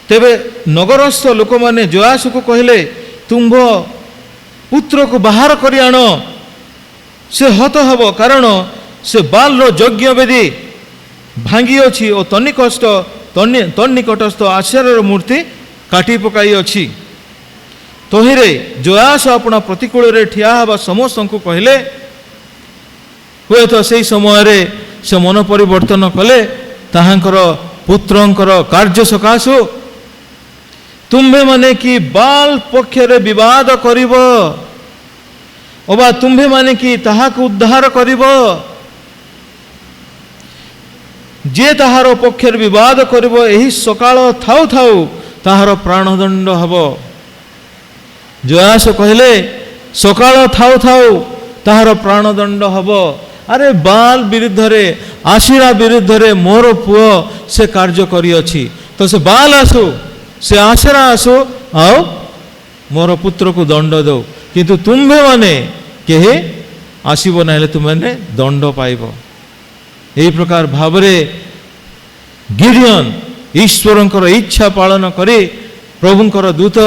ତେବେ ନଗରସ୍ଥ ଲୋକମାନେ ଯୋଆସକୁ କହିଲେ, ତୁମ୍ଭ ପୁତ୍ରକୁ ବାହାର କରି ଆଣ, ସେ ହତ ହେବ, କାରଣ ସେ ବାଲର ଯଜ୍ଞ ବେଦୀ ଭାଙ୍ଗିଅଛି ଓ ତନ୍ନିକଟସ୍ଥ ଆଶେରାର ମୂର୍ତ୍ତି କାଟି ପକାଇଅଛି। ତହିଁରେ ଯୋଆସ ଆପଣା ପ୍ରତିକୂଳରେ ଠିଆ ହେବା ସମସ୍ତଙ୍କୁ କହିଲେ। ହୁଏତ ସେହି ସମୟରେ ସେ ମନ ପରିବର୍ତ୍ତନ କଲେ ତାହାଙ୍କର ପୁତ୍ରଙ୍କର କାର୍ଯ୍ୟ ସକାଶୁ। ତୁମ୍ଭେମାନେ କି ବାଲ ପକ୍ଷରେ ବିବାଦ କରିବ, ଅବା ତୁମ୍ଭେମାନେ କି ତାହାକୁ ଉଦ୍ଧାର କରିବ? ଯେ ତାହାର ପକ୍ଷରେ ବିବାଦ କରିବ, ଏହି ସକାଳ ଥାଉ ଥାଉ ତାହାର ପ୍ରାଣଦଣ୍ଡ ହେବ। ଯୋଆସ କହିଲେ, ସକାଳ ଥାଉ ଥାଉ ତାହାର ପ୍ରାଣଦଣ୍ଡ ହେବ। ଆରେ ବାଲ ବିରୁଦ୍ଧରେ, ଆଶେରା ବିରୁଦ୍ଧରେ ମୋର ପୁଅ ସେ କାର୍ଯ୍ୟ କରିଅଛି, ତ ସେ ବାଲ ଆସୁ, ସେ ଆଶେରା ଆସୁ, ଆଉ ମୋର ପୁତ୍ରକୁ ଦଣ୍ଡ ଦେଉ। କିନ୍ତୁ ତୁମ୍ଭେମାନେ କେହି ଆସିବ ନାହିଁ, ହେଲେ ତୁମେମାନେ ଦଣ୍ଡ ପାଇବ। ଏହି ପ୍ରକାର ଭାବରେ ଗିଦିଅନ୍ ଈଶ୍ୱରଙ୍କର ଇଚ୍ଛା ପାଳନ କରି, ପ୍ରଭୁଙ୍କର ଦୂତ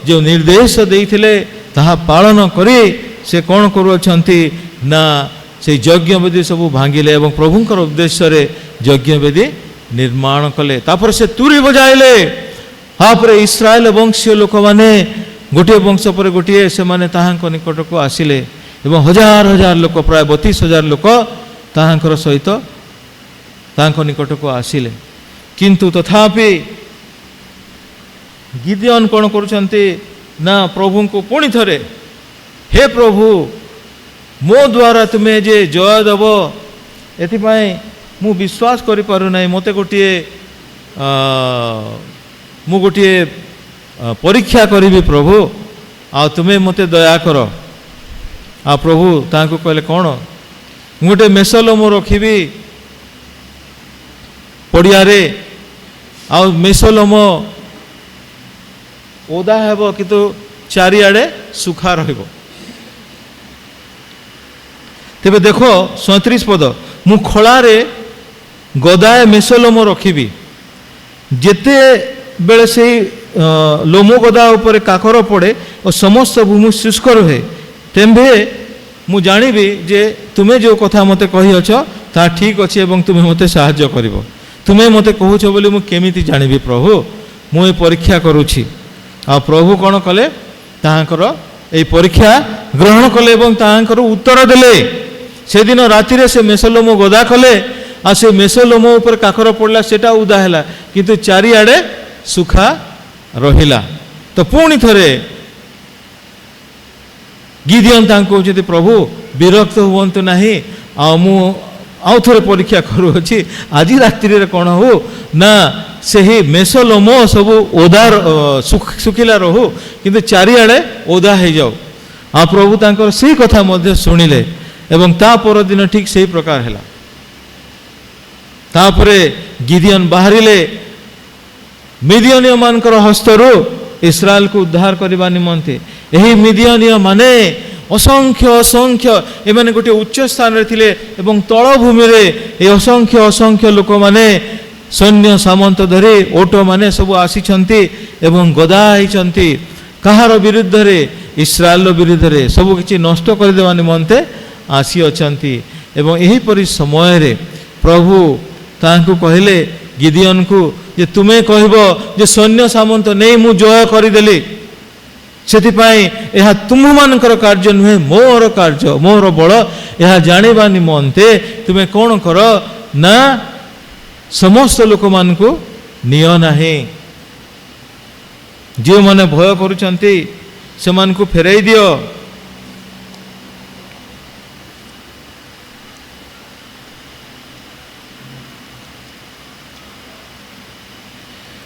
ଯେଉଁ ନିର୍ଦ୍ଦେଶ ଦେଇଥିଲେ ତାହା ପାଳନ କରି ସେ କ'ଣ କରୁଅଛନ୍ତି ନା ସେହି ଯଜ୍ଞବେଦୀ ସବୁ ଭାଙ୍ଗିଲେ ଏବଂ ପ୍ରଭୁଙ୍କର ଉଦ୍ଦେଶ୍ୟରେ ଯଜ୍ଞବେଦୀ ନିର୍ମାଣ କଲେ। ତାପରେ ସେ ତୁରୀ ବଜାଇଲେ। ତାପରେ ଇସ୍ରାଏଲ ବଂଶୀୟ ଲୋକମାନେ ଗୋଟିଏ ବଂଶ ପରେ ଗୋଟିଏ ସେମାନେ ତାହାଙ୍କ ନିକଟକୁ ଆସିଲେ ଏବଂ ହଜାର ହଜାର ଲୋକ, ପ୍ରାୟ 32,000 ଲୋକ ତାହାଙ୍କର ସହିତ ତାଙ୍କ ନିକଟକୁ ଆସିଲେ। କିନ୍ତୁ ତଥାପି ଗିଦିଅନ୍ କ'ଣ କରୁଛନ୍ତି ନା ପ୍ରଭୁଙ୍କୁ ପୁଣି ଥରେ, ହେ ପ୍ରଭୁ, ମୋ ଦ୍ୱାରା ତୁମେ ଯେ ଜୟ ଦେବ ଏଥିପାଇଁ ମୁଁ ବିଶ୍ୱାସ କରିପାରୁନାହିଁ। ମୁଁ ଗୋଟିଏ ପରୀକ୍ଷା କରିବି ପ୍ରଭୁ, ଆଉ ତୁମେ ମୋତେ ଦୟା କର। ଆଉ ପ୍ରଭୁ ତାଙ୍କୁ କହିଲେ, କ'ଣ? ମୁଁ ଗୋଟେ ମେସଲମ ରଖିବି ପଡ଼ିଆରେ, ଆଉ ମେସଲମ ଓଦା ହେବ କିନ୍ତୁ ଚାରିଆଡ଼େ ସୁଖା ରହିବ। ତେବେ ଦେଖ 37 ପଦ, ମୁଁ ଖଳାରେ ଗଦାଏ ମେସଲମ ରଖିବି, ଯେତେବେଳେ ସେହି ଲୋମ ଗଦା ଉପରେ କାକର ପଡ଼େ ଓ ସମସ୍ତ ଭୂମି ଶୁଷ୍କ ରୁହେ, ତେମ୍ଭେ ମୁଁ ଜାଣିବି ଯେ ତୁମେ ଯେଉଁ କଥା ମୋତେ କହିଅଛ ତାହା ଠିକ୍ ଅଛି ଏବଂ ତୁମେ ମୋତେ ସାହାଯ୍ୟ କରିବ। ତୁମେ ମୋତେ କହୁଛ ବୋଲି ମୁଁ କେମିତି ଜାଣିବି ପ୍ରଭୁ? ମୁଁ ଏ ପରୀକ୍ଷା କରୁଛି। ଆଉ ପ୍ରଭୁ କ'ଣ କଲେ? ତାହାଙ୍କର ଏହି ପରୀକ୍ଷା ଗ୍ରହଣ କଲେ ଏବଂ ତାଙ୍କର ଉତ୍ତର ଦେଲେ। ସେଦିନ ରାତିରେ ସେ ମେଷଲୋମ ଗଦା କଲେ, ଆଉ ସେ ମେଷଲୋମ ଉପରେ କାକର ପଡ଼ିଲା, ସେଟା ଉଦା ହେଲା, କିନ୍ତୁ ଚାରିଆଡ଼େ ସୁଖା ରହିଲା। ତ ପୁଣି ଥରେ ଗିଦିଅନ୍ ତାଙ୍କୁ କହୁଛନ୍ତି, ପ୍ରଭୁ ବିରକ୍ତ ହୁଅନ୍ତୁ ନାହିଁ, ଆଉ ମୁଁ ଆଉ ଥରେ ପରୀକ୍ଷା କରୁଅଛି, ଆଜି ରାତ୍ରିରେ କ'ଣ ହଉ ନା ସେହି ମେଷଲୋମ ସବୁ ଓଦା ଶୁଖିଲା ରହୁ, କିନ୍ତୁ ଚାରିଆଡ଼େ ଓଦା ହେଇଯାଉ। ଆଉ ପ୍ରଭୁ ତାଙ୍କର ସେଇ କଥା ମଧ୍ୟ ଶୁଣିଲେ ଏବଂ ତା ପରଦିନ ଠିକ୍ ସେଇ ପ୍ରକାର ହେଲା। ତାପରେ ଗିଦିଅନ୍ ବାହାରିଲେ ମିଦିଅନୀୟମାନଙ୍କର ହସ୍ତରୁ ଇସ୍ରାଏଲକୁ ଉଦ୍ଧାର କରିବା ନିମନ୍ତେ। ଏହି ମିଦିଅନୀୟ ମାନେ ଅସଂଖ୍ୟ ଅସଂଖ୍ୟ, ଏମାନେ ଗୋଟିଏ ଉଚ୍ଚ ସ୍ଥାନରେ ଥିଲେ ଏବଂ ତଳଭୂମିରେ ଏ ଅସଂଖ୍ୟ ଅସଂଖ୍ୟ ଲୋକମାନେ ସୈନ୍ୟ ସାମନ୍ତ ଧରି ଓଟମାନେ ସବୁ ଆସିଛନ୍ତି ଏବଂ ଗଦା ହେଇଛନ୍ତି। କାହାର ବିରୁଦ୍ଧରେ? ଇସ୍ରାଏଲର ବିରୁଦ୍ଧରେ ସବୁ କିଛି ନଷ୍ଟ କରିଦେବା ନିମନ୍ତେ ଆସିଅଛନ୍ତି। ଏବଂ ଏହିପରି ସମୟରେ ପ୍ରଭୁ ତାଙ୍କୁ କହିଲେ ଗିଦିଅନ୍କୁ ଯେ ତୁମେ କହିବ ଯେ ସୈନ୍ୟ ସାମନ୍ତ ନେଇ ମୁଁ ଜୟ କରିଦେଲି, ସେଥିପାଇଁ ଏହା ତୁମମାନଙ୍କର କାର୍ଯ୍ୟ ନୁହେଁ, ମୋର କାର୍ଯ୍ୟ, ମୋର ବଳ। ଏହା ଜାଣିବା ନିମନ୍ତେ ତୁମେ କ'ଣ କର ନା ସମସ୍ତ ଲୋକମାନଙ୍କୁ ନିଅ ନାହିଁ, ଯେଉଁମାନେ ଭୟ କରୁଛନ୍ତି ସେମାନଙ୍କୁ ଫେରାଇ ଦିଅ।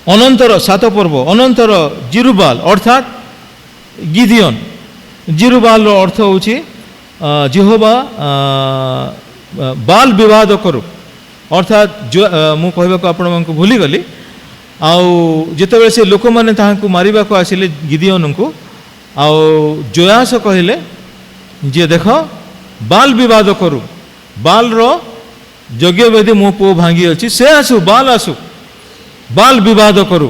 ଅନନ୍ତର 7 ପର୍ବ ଅନନ୍ତର ଜିରୁବାଲ ଅର୍ଥାତ୍ ଗିଦିଅନ୍, ଜିରୁବାଲର ଅର୍ଥ ହେଉଛି ଯେହୋବା ବାଲ ବିବାଦ କରୁ, ଅର୍ଥାତ୍ ମୁଁ କହିବାକୁ ଆପଣମାନଙ୍କୁ ଭୁଲିଗଲି। ଆଉ ଯେତେବେଳେ ସେ ଲୋକମାନେ ତାହାଙ୍କୁ ମାରିବାକୁ ଆସିଲେ ଗିଦିଅନ୍ଙ୍କୁ, ଆଉ ଜୋୟାସ କହିଲେ ଯେ ଦେଖ ବାଲ ବିବାଦ କରୁ, ବାଲର ଯଜ୍ଞବେଦୀ ମୋ ପୁଅ ଭାଙ୍ଗି ଅଛି, ସେ ଆସୁ, ବାଲ ଆସୁ, ବାଲ ବିବାଦ କରୁ।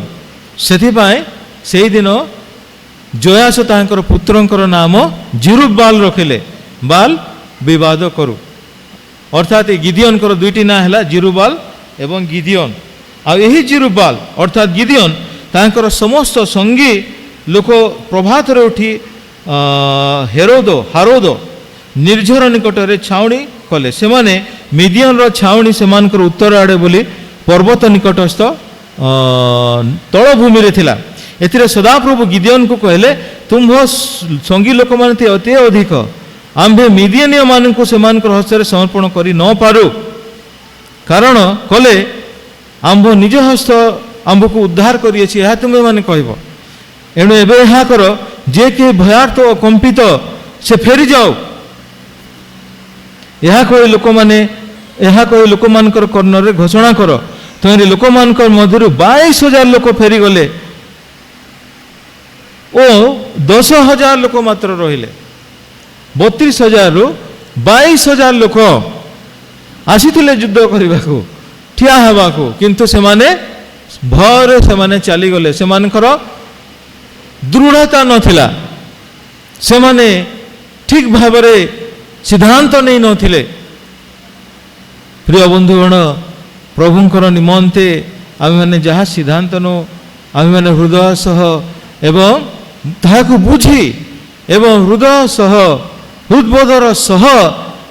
ସେଥିପାଇଁ ସେଇଦିନ ଜୋୟାସ ତାଙ୍କର ପୁତ୍ରଙ୍କର ନାମ ଜିରୁବାଲ ରଖିଲେ, ବାଲ ବିବାଦ କରୁ। ଅର୍ଥାତ୍ ଏ ଗିଦିଅନ୍ଙ୍କର ଦୁଇଟି ନାଁ ହେଲା ଜିରୁବାଲ ଏବଂ ଗିଦିଅନ୍। ଆଉ ଏହି ଜିରୁବାଲ ଅର୍ଥାତ୍ ଗିଦିଅନ୍ ତାଙ୍କର ସମସ୍ତ ସଙ୍ଗୀ ଲୋକ ପ୍ରଭାତରେ ଉଠି ହାରୋଦ ନିର୍ଝର ନିକଟରେ ଛାଉଣି କଲେ। ସେମାନେ ମିଦିଅନ୍ର ଛାଉଣି ସେମାନଙ୍କର ଉତ୍ତର ଆଡ଼େ ବୋଲି ପର୍ବତ ନିକଟସ୍ଥ ତଳଭୂମିରେ ଥିଲା। ଏଥିରେ ସଦାପ୍ରଭୁ ଗିଦିଅନ୍କୁ କହିଲେ, ତୁମ୍ଭ ସଙ୍ଗୀ ଲୋକମାନେ ଅତି ଅଧିକ, ଆମ୍ଭେ ମିଦିଅନୀୟମାନଙ୍କୁ ସେମାନଙ୍କର ହସ୍ତରେ ସମର୍ପଣ କରି ନ ପାରୁ, କାରଣ କଲେ ଆମ୍ଭ ନିଜ ହସ୍ତ ଆମ୍ଭକୁ ଉଦ୍ଧାର କରିଅଛି, ଏହା ତୁମେମାନେ କହିବ। ଏଣୁ ଏବେ ଏହା କର, ଯେ କି ଭୟାର୍ଥ ଓ କମ୍ପିତ ସେ ଫେରିଯାଉ। ଏହା କହି ଲୋକମାନଙ୍କର କର୍ଣ୍ଣରେ ଘୋଷଣା କର। ତେଣୁ ଲୋକମାନଙ୍କ ମଧ୍ୟରୁ 22,000 ଲୋକ ଫେରିଗଲେ ଓ 10,000 ଲୋକ ମାତ୍ର ରହିଲେ। 32,000ରୁ 22,000 ଲୋକ ଆସିଥିଲେ ଯୁଦ୍ଧ କରିବାକୁ, ଠିଆ ହେବାକୁ, କିନ୍ତୁ ସେମାନେ ଭୟରେ ସେମାନେ ଚାଲିଗଲେ। ସେମାନଙ୍କର ଦୃଢ଼ତା ନଥିଲା, ସେମାନେ ଠିକ୍ ଭାବରେ ସିଦ୍ଧାନ୍ତ ନେଇ ନଥିଲେ। ପ୍ରିୟ ବନ୍ଧୁଗଣ, ପ୍ରଭୁଙ୍କର ନିମନ୍ତେ ଆମେମାନେ ଯାହା ସିଦ୍ଧାନ୍ତ ନେଉ, ଆମେମାନେ ହୃଦୟ ସହ ଏବଂ ତାହାକୁ ବୁଝି ଏବଂ ହୃଦୟ ସହ ହୃଦବୋଧର ସହ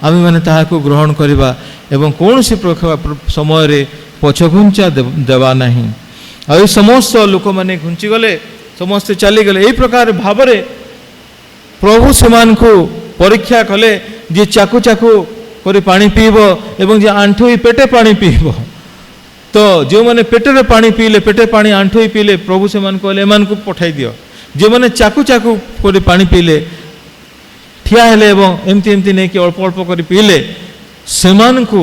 ଆମେମାନେ ତାହାକୁ ଗ୍ରହଣ କରିବା ଏବଂ କୌଣସି ସମୟରେ ପଛଘୁଞ୍ଚା ଦେବା ନାହିଁ। ଆଉ ଏ ସମସ୍ତ ଲୋକମାନେ ଘୁଞ୍ଚିଗଲେ, ସମସ୍ତେ ଚାଲିଗଲେ। ଏହି ପ୍ରକାର ଭାବରେ ପ୍ରଭୁ ସେମାନଙ୍କୁ ପରୀକ୍ଷା କଲେ। ଯିଏ ଚାକୁ ଚାକୁ କରି ପାଣି ପିଇବ ଏବଂ ଯିଏ ଆଣ୍ଠୁଇ ପେଟେ ପାଣି ପିଇବ। ତ ଯେଉଁମାନେ ପେଟରେ ପାଣି ପିଇଲେ, ପେଟେ ପାଣି ଆଣ୍ଠୁଇ ପିଇଲେ, ପ୍ରଭୁ ସେମାନଙ୍କୁ କହିଲେ ଏମାନଙ୍କୁ ପଠାଇ ଦିଅ। ଯେଉଁମାନେ ଚାକୁ ଚାକୁ କରି ପାଣି ପିଇଲେ, ଠିଆ ହେଲେ ଏବଂ ଏମିତି ଏମିତି ନେଇକି ଅଳ୍ପ ଅଳ୍ପ କରି ପିଇଲେ, ସେମାନଙ୍କୁ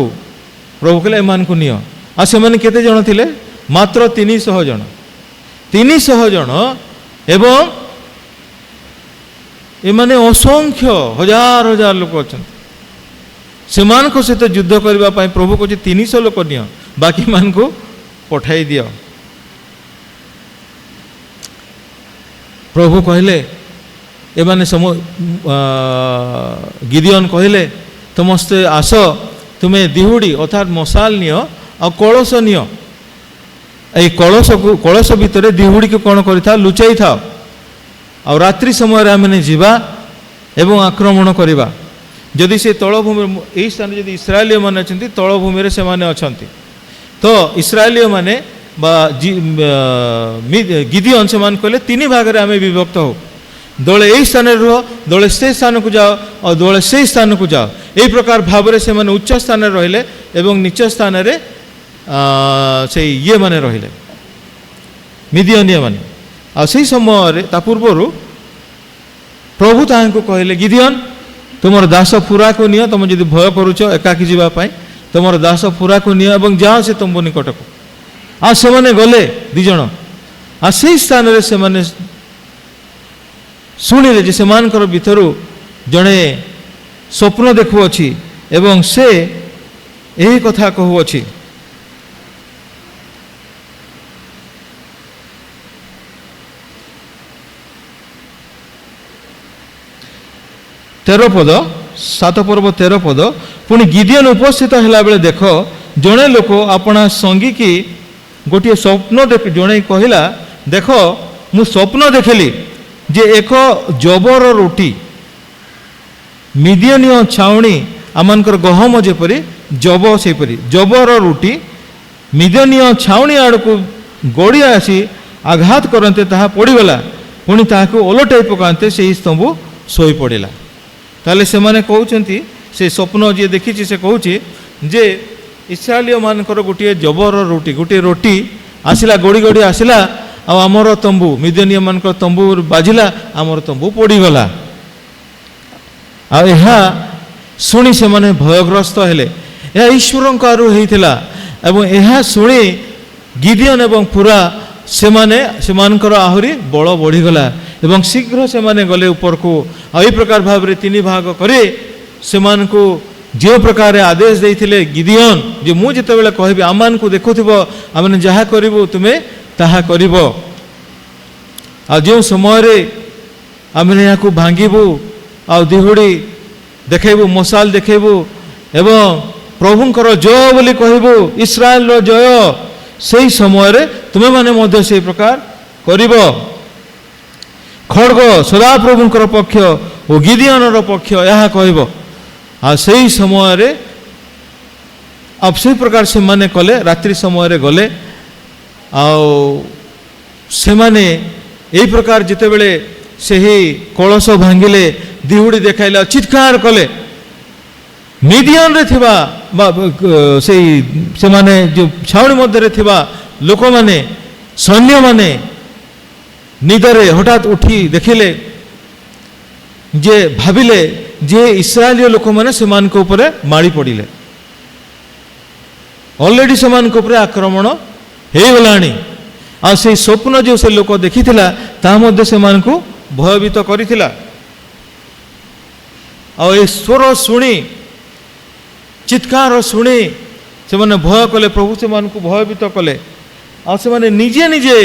ପ୍ରଭୁ କହିଲେ ଏମାନଙ୍କୁ ନିଅ। ଆଉ ସେମାନେ କେତେ ଜଣ ଥିଲେ? ମାତ୍ର 300 ଜଣ। 300 ଜଣ ଏବଂ ଏମାନେ ଅସଂଖ୍ୟ ହଜାର ହଜାର ଲୋକ ଅଛନ୍ତି। ସେମାନଙ୍କ ସହିତ ଯୁଦ୍ଧ କରିବା ପାଇଁ ପ୍ରଭୁ କହୁଛି 300 ଲୋକ ନିଅ, ବାକିମାନଙ୍କୁ ପଠାଇ ଦିଅ। ପ୍ରଭୁ କହିଲେ ଏମାନେ ଗିଦିଅନ୍ କହିଲେ ସମସ୍ତେ ଆସ, ତୁମେ ଦିହୁଡ଼ି ଅର୍ଥାତ୍ ମଶାଲ ନିଅ ଆଉ କଳସ ନିଅ। এই କଳସ ଭିତରେ ଦିହୁଡ଼ିକୁ କ'ଣ କରିଥାଅ? ଲୁଚାଇ ଥାଅ। ଆଉ ରାତ୍ରି ସମୟରେ ଆମେ ଯିବା ଏବଂ ଆକ୍ରମଣ କରିବା। ଯଦି ସେ ତଳଭୂମି ଏହି ସ୍ଥାନରେ ଯଦି ଇସ୍ରାଏଲୀୟମାନେ ଅଛନ୍ତି ତଳଭୂମିରେ ସେମାନେ ଅଛନ୍ତି ତ ଇସ୍ରାଏଲୀୟମାନେ ବା ଗିଦିଅନ୍ ସେମାନେ କହିଲେ ତିନି ଭାଗରେ ଆମେ ବିଭକ୍ତ ହଉ, ଦଳେ ଏହି ସ୍ଥାନରେ ରୁହ, ଦଳେ ସେ ସ୍ଥାନକୁ ଯାଅ ଆଉ ଦଳେ ସେହି ସ୍ଥାନକୁ ଯାଅ। ଏହି ପ୍ରକାର ଭାବରେ ସେମାନେ ଉଚ୍ଚ ସ୍ଥାନରେ ରହିଲେ ଏବଂ ନିଚ ସ୍ଥାନରେ ସେଇ ଇଏମାନେ ରହିଲେ ମିଦିଅନିଆମାନେ। ଆଉ ସେହି ସମୟରେ ତା ପୂର୍ବରୁ ପ୍ରଭୁ ତାହାଙ୍କୁ କହିଲେ ଗିଦିଅନ୍ ତୁମର ଦାସ ଫୁରାକୁ ନିଅ, ତୁମେ ଯଦି ଭୟ କରୁଛ ଏକାକି ଯିବା ପାଇଁ ତୁମର ଦାସ ଫୁରାକୁ ନିଅ ଏବଂ ଯାଅ ସେ ତମ୍ବୁ ନିକଟକୁ। ଆଉ ସେମାନେ ଗଲେ ଦୁଇ ଜଣ। ଆଉ ସେହି ସ୍ଥାନରେ ସେମାନେ ଶୁଣିଲେ ଯେ ସେମାନଙ୍କର ଭିତରୁ ଜଣେ ସ୍ୱପ୍ନ ଦେଖୁଅଛି ଏବଂ ସେ ଏହି କଥା କହୁଅଛି। ତେର ପଦ 7 ପର୍ବ 13 ପଦ ପୁଣି ଗିଦିଅନ୍ ଉପସ୍ଥିତ ହେଲା ବେଳେ ଦେଖ ଜଣେ ଲୋକ ଆପଣା ସଙ୍ଗୀକି ଗୋଟିଏ ସ୍ୱପ୍ନ ଜଣେ କହିଲା ଦେଖ ମୁଁ ସ୍ୱପ୍ନ ଦେଖିଲି ଯେ ଏକ ଜବର ରୁଟି ମିଦିଅନୀୟ ଛାଉଣି ଆମମାନଙ୍କର ଗହମ ଯେପରି ଜବ ସେହିପରି ଜବର ରୁଟି ମିଦିଅନୀୟ ଛାଉଣି ଆଡ଼କୁ ଗଡ଼ି ଆସି ଆଘାତ କରନ୍ତେ ତାହା ପଡ଼ିଗଲା, ପୁଣି ତାହାକୁ ଓଲଟାଇ ପକାନ୍ତେ ସେହି ସ୍ତମ୍ଭୁ ଶୋଇପଡ଼ିଲା। ତାହେଲେ ସେମାନେ କହୁଛନ୍ତି ସେ ସ୍ୱପ୍ନ ଯିଏ ଦେଖିଛି ସେ କହୁଛି ଯେ ଇସ୍ରାଏଲୀୟମାନଙ୍କର ଗୋଟିଏ ଜବର ରୁଟି ଗୋଟିଏ ରୁଟି ଆସିଲା ଗଡ଼ି ଗଡ଼ି ଆସିଲା ଆଉ ଆମର ତମ୍ବୁ ମିଦିଅନୀୟମାନଙ୍କର ତମ୍ବୁ ବାଜିଲା, ଆମର ତମ୍ବୁ ପଡ଼ିଗଲା। ଆଉ ଏହା ଶୁଣି ସେମାନେ ଭୟଗ୍ରସ୍ତ ହେଲେ। ଏହା ଈଶ୍ୱରଙ୍କ ଆଡ଼ୁ ହେଇଥିଲା ଏବଂ ଏହା ଶୁଣି ଗିଦିଅନ୍ ଏବଂ ପୁରା ସେମାନଙ୍କର ଆହୁରି ବଳ ବଢ଼ିଗଲା ଏବଂ ଶୀଘ୍ର ସେମାନେ ଗଲେ ଉପରକୁ। ଆଉ ଏହି ପ୍ରକାର ଭାବରେ ତିନି ଭାଗ କରି ସେମାନଙ୍କୁ ଯେଉଁ ପ୍ରକାର ଆଦେଶ ଦେଇଥିଲେ ଗିଦିଅନ୍ ଯେ ମୁଁ ଯେତେବେଳେ କହିବି ଆମମାନଙ୍କୁ ଦେଖୁଥିବ ଆମେ ଯାହା କରିବୁ ତୁମେ ତାହା କରିବ। ଆଉ ଯେଉଁ ସମୟରେ ଆମେ ଏହାକୁ ଭାଙ୍ଗିବୁ ଆଉ ଦିହୁଡ଼ି ଦେଖେଇବୁ ମଶାଲ ଦେଖେଇବୁ ଏବଂ ପ୍ରଭୁଙ୍କର ଜୟ ବୋଲି କହିବୁ ଇସ୍ରାଏଲର ଜୟ, ସେହି ସମୟରେ ତୁମେମାନେ ମଧ୍ୟ ସେହି ପ୍ରକାର କରିବ। ଖଡ଼ଗ ସଦାପ୍ରଭୁଙ୍କର ପକ୍ଷ ଓ ଗିଦିଅନର ପକ୍ଷ ଏହା କହିବ। ଆଉ ସେହି ସମୟରେ ଆଉ ସେହି ପ୍ରକାର ସେମାନେ କଲେ। ରାତ୍ରି ସମୟରେ ଗଲେ ଆଉ ସେମାନେ ଏହି ପ୍ରକାର ଯେତେବେଳେ ସେହି କଳସ ଭାଙ୍ଗିଲେ ଦିହୁଡ଼ି ଦେଖାଇଲେ ଚିତ୍କାର କଲେ ମିଦିଅନରେ ଥିବା ବା ସେଇ ସେମାନେ ଯେଉଁ ଛାଉଣି ମଧ୍ୟରେ ଥିବା ଲୋକମାନେ ସୈନ୍ୟମାନେ ନିଦରେ ହଠାତ୍ ଉଠି ଦେଖିଲେ ଯେ ଭାବିଲେ ଯେ ଇସ୍ରାଏଲୀୟ ଲୋକମାନେ ସେମାନଙ୍କ ଉପରେ ମାଡ଼ି ପଡ଼ିଲେ, ଅଲରେଡ଼ି ସେମାନଙ୍କ ଉପରେ ଆକ୍ରମଣ ହେଇଗଲାଣି। ଆଉ ସେଇ ସ୍ୱପ୍ନ ଯେଉଁ ସେ ଲୋକ ଦେଖିଥିଲା ତାହା ମଧ୍ୟ ସେମାନଙ୍କୁ ଭୟଭୀତ କରିଥିଲା। ଆଉ ଏ ସ୍ୱର ଶୁଣି ଚିତ୍କାର ଶୁଣି ସେମାନେ ଭୟ କଲେ, ପ୍ରଭୁ ସେମାନଙ୍କୁ ଭୟଭୀତ କଲେ। ଆଉ ସେମାନେ ନିଜେ ନିଜେ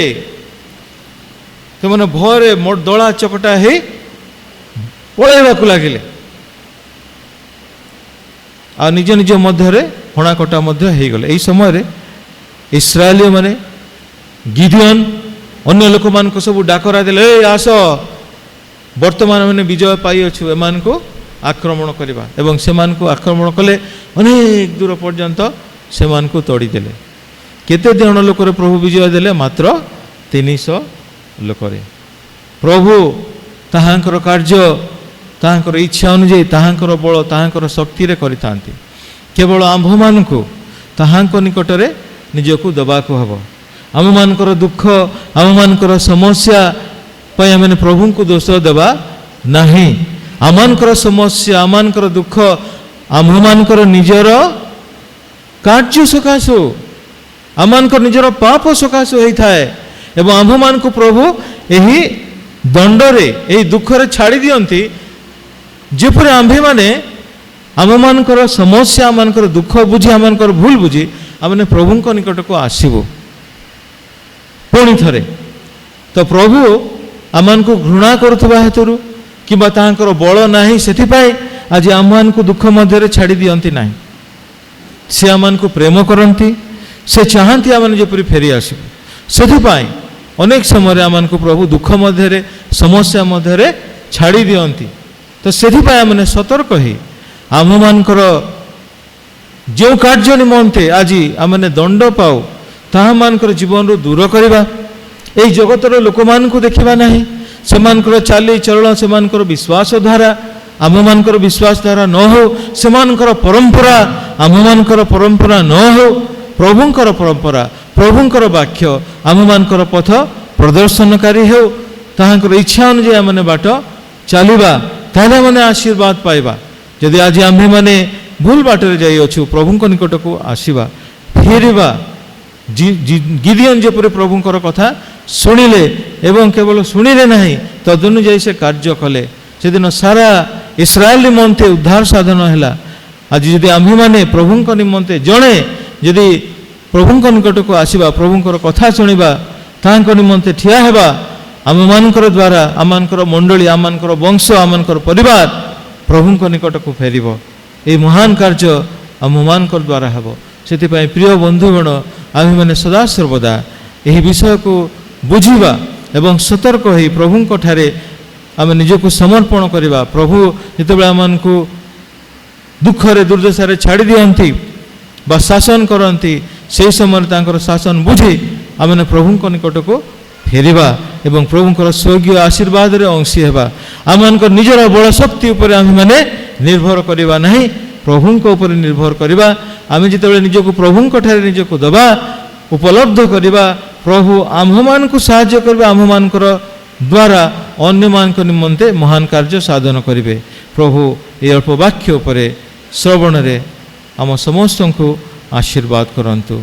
ସେମାନେ ଭୟରେ ଦଳା ଚକଟା ହେଇ ପଳାଇବାକୁ ଲାଗିଲେ ଆଉ ନିଜ ନିଜ ମଧ୍ୟରେ ହଣାକଟା ମଧ୍ୟ ହେଇଗଲେ। ଏହି ସମୟରେ ଇସ୍ରାଏଲୀୟମାନେ ଗିଦିଅନ୍ ଅନ୍ୟ ଲୋକମାନଙ୍କୁ ସବୁ ଡାକରା ଦେଲେ, ଏ ଆସ ବର୍ତ୍ତମାନ ଆମେ ବିଜୟ ପାଇଅଛୁ ଏମାନଙ୍କୁ ଆକ୍ରମଣ କରିବା। ଏବଂ ସେମାନଙ୍କୁ ଆକ୍ରମଣ କଲେ, ଅନେକ ଦୂର ପର୍ଯ୍ୟନ୍ତ ସେମାନଙ୍କୁ ତଡ଼ିଦେଲେ। କେତେ ଜଣ ଲୋକରେ ପ୍ରଭୁ ବିଜୟ ଦେଲେ? ମାତ୍ର 300 ଲୋକରେ। ପ୍ରଭୁ ତାହାଙ୍କର କାର୍ଯ୍ୟ ତାହାଙ୍କର ଇଚ୍ଛା ଅନୁଯାୟୀ ତାହାଙ୍କର ବଳ ତାହାଙ୍କର ଶକ୍ତିରେ କରିଥାନ୍ତି। କେବଳ ଆମ୍ଭମାନଙ୍କୁ ତାହାଙ୍କ ନିକଟରେ ନିଜକୁ ଦେବାକୁ ହେବ। ଆମମାନଙ୍କର ଦୁଃଖ ଆମମାନଙ୍କର ସମସ୍ୟା ପାଇଁ ଆମେ ପ୍ରଭୁଙ୍କୁ ଦୋଷ ଦେବା ନାହିଁ। ଆମମାନଙ୍କର ସମସ୍ୟା ଆମମାନଙ୍କର ଦୁଃଖ ଆମ୍ଭମାନଙ୍କର ନିଜର କାର୍ଯ୍ୟ ସକାଶୁ ଆମମାନଙ୍କର ନିଜର ପାପ ସକାଶୁ ହେଇଥାଏ ଏବଂ ଆମ୍ଭମାନଙ୍କୁ ପ୍ରଭୁ ଏହି ଦଣ୍ଡରେ ଏହି ଦୁଃଖରେ ଛାଡ଼ି ଦିଅନ୍ତି ଯେପରି ଆମ୍ଭେମାନେ ଆମମାନଙ୍କର ସମସ୍ୟା ଆମମାନଙ୍କର ଦୁଃଖ ବୁଝି ଆମମାନଙ୍କର ଭୁଲ ବୁଝି ଆମେ ପ୍ରଭୁଙ୍କ ନିକଟକୁ ଆସିବୁ। ପୁଣି ଥରେ ତ ପ୍ରଭୁ ଆମମାନଙ୍କୁ ଘୃଣା କରୁଥିବା ହେତୁରୁ କିମ୍ବା ତାହାଙ୍କର ବଳ ନାହିଁ ସେଥିପାଇଁ ଆଜି ଆମମାନଙ୍କୁ ଦୁଃଖ ମଧ୍ୟରେ ଛାଡ଼ି ଦିଅନ୍ତି ନାହିଁ। ସେ ଆମମାନଙ୍କୁ ପ୍ରେମ କରନ୍ତି, ସେ ଚାହାନ୍ତି ଆମେ ଯେପରି ଫେରି ଆସିବୁ। ସେଥିପାଇଁ ଅନେକ ସମୟରେ ଆମମାନଙ୍କୁ ପ୍ରଭୁ ଦୁଃଖ ମଧ୍ୟରେ ସମସ୍ୟା ମଧ୍ୟରେ ଛାଡ଼ି ଦିଅନ୍ତି। ତ ସେଥିପାଇଁ ଆମେ ସତର୍କ ହେଇ ଆମମାନଙ୍କର ଯେଉଁ କାର୍ଯ୍ୟ ନିମନ୍ତେ ଆଜି ଆମେ ଦଣ୍ଡ ପାଉ ତାହାମାନଙ୍କର ଜୀବନରୁ ଦୂର କରିବା। ଏହି ଜଗତର ଲୋକମାନଙ୍କୁ ଦେଖିବା ନାହିଁ, ସେମାନଙ୍କର ଚାଲିଚଳନ ସେମାନଙ୍କର ବିଶ୍ୱାସ ଦ୍ୱାରା ଆମମାନଙ୍କର ବିଶ୍ୱାସ ଦ୍ୱାରା ନ ହେଉ, ସେମାନଙ୍କର ପରମ୍ପରା ଆମମାନଙ୍କର ପରମ୍ପରା ନ ହେଉ, ପ୍ରଭୁଙ୍କର ପରମ୍ପରା ପ୍ରଭୁଙ୍କର ବାକ୍ୟ ଆମମାନଙ୍କର ପଥ ପ୍ରଦର୍ଶନକାରୀ ହେଉ। ତାହାଙ୍କର ଇଚ୍ଛା ଅନୁଯାୟୀ ଆମେ ବାଟ ଚାଲିବା, ତାହେଲେ ଆମେ ଆଶୀର୍ବାଦ ପାଇବା। ଯଦି ଆଜି ଆମ୍ଭେମାନେ ଭୁଲ ବାଟରେ ଯାଇଅଛୁ, ପ୍ରଭୁଙ୍କ ନିକଟକୁ ଆସିବା, ଫେରିବା। ଗିଦିଅନ୍ ଯେପରି ପ୍ରଭୁଙ୍କର କଥା ଶୁଣିଲେ ଏବଂ କେବଳ ଶୁଣିଲେ ନାହିଁ, ତଦନୁଯାୟୀ ସେ କାର୍ଯ୍ୟ କଲେ। ସେଦିନ ସାରା ଇସ୍ରାଏଲ ନିମନ୍ତେ ଉଦ୍ଧାର ସାଧନ ହେଲା। ଆଜି ଯଦି ଆମ୍ଭେମାନେ ପ୍ରଭୁଙ୍କ ନିମନ୍ତେ ଜଣେ ଯଦି ପ୍ରଭୁଙ୍କ ନିକଟକୁ ଆସିବା, ପ୍ରଭୁଙ୍କର କଥା ଶୁଣିବା, ତାହାଙ୍କ ନିମନ୍ତେ ଠିଆ ହେବା, ଆମମାନଙ୍କର ଦ୍ୱାରା ଆମମାନଙ୍କର ମଣ୍ଡଳୀ, ଆମମାନଙ୍କର ବଂଶ, ଆମମାନଙ୍କର ପରିବାର ପ୍ରଭୁଙ୍କ ନିକଟକୁ ଫେରିବ। ଏହି ମହାନ କାର୍ଯ୍ୟ ଆମମାନଙ୍କର ଦ୍ୱାରା ହେବ। ସେଥିପାଇଁ ପ୍ରିୟ ବନ୍ଧୁଗଣ, ଆମେମାନେ ସଦାସର୍ବଦା ଏହି ବିଷୟକୁ ବୁଝିବା ଏବଂ ସତର୍କ ହୋଇ ପ୍ରଭୁଙ୍କ ଠାରେ ଆମେ ନିଜକୁ ସମର୍ପଣ କରିବା। ପ୍ରଭୁ ଯେତେବେଳେ ଆମମାନଙ୍କୁ ଦୁଃଖରେ ଦୁର୍ଦ୍ଦଶାରେ ଛାଡ଼ି ଦିଅନ୍ତି ବା ଶାସନ କରନ୍ତି, ସେହି ସମୟରେ ତାଙ୍କର ଶାସନ ବୁଝି ଆମେ ପ୍ରଭୁଙ୍କ ନିକଟକୁ ଫେରିବା ଏବଂ ପ୍ରଭୁଙ୍କର ସ୍ୱର୍ଗୀୟ ଆଶୀର୍ବାଦରେ ଅଂଶୀ ହେବା। ଆମମାନଙ୍କର ନିଜର ବଳ ଶକ୍ତି ଉପରେ ଆମେମାନେ ନିର୍ଭର କରିବା ନାହିଁ, ପ୍ରଭୁଙ୍କ ଉପରେ ନିର୍ଭର କରିବା। ଆମେ ଯେତେବେଳେ ନିଜକୁ ପ୍ରଭୁଙ୍କ ଠାରେ ନିଜକୁ ଦେବା, ଉପଲବ୍ଧ କରିବା, ପ୍ରଭୁ ଆମ୍ଭମାନଙ୍କୁ ସାହାଯ୍ୟ କରିବେ, ଆମ୍ଭମାନଙ୍କର ଦ୍ୱାରା ଅନ୍ୟମାନଙ୍କ ନିମନ୍ତେ ମହାନ କାର୍ଯ୍ୟ ସାଧନ କରିବେ। ପ୍ରଭୁ ଏହି ଅଳ୍ପ ବାକ୍ୟ ଉପରେ ଶ୍ରବଣରେ ଆମ ସମସ୍ତଙ୍କୁ ଆଶୀର୍ବାଦ କରନ୍ତୁ।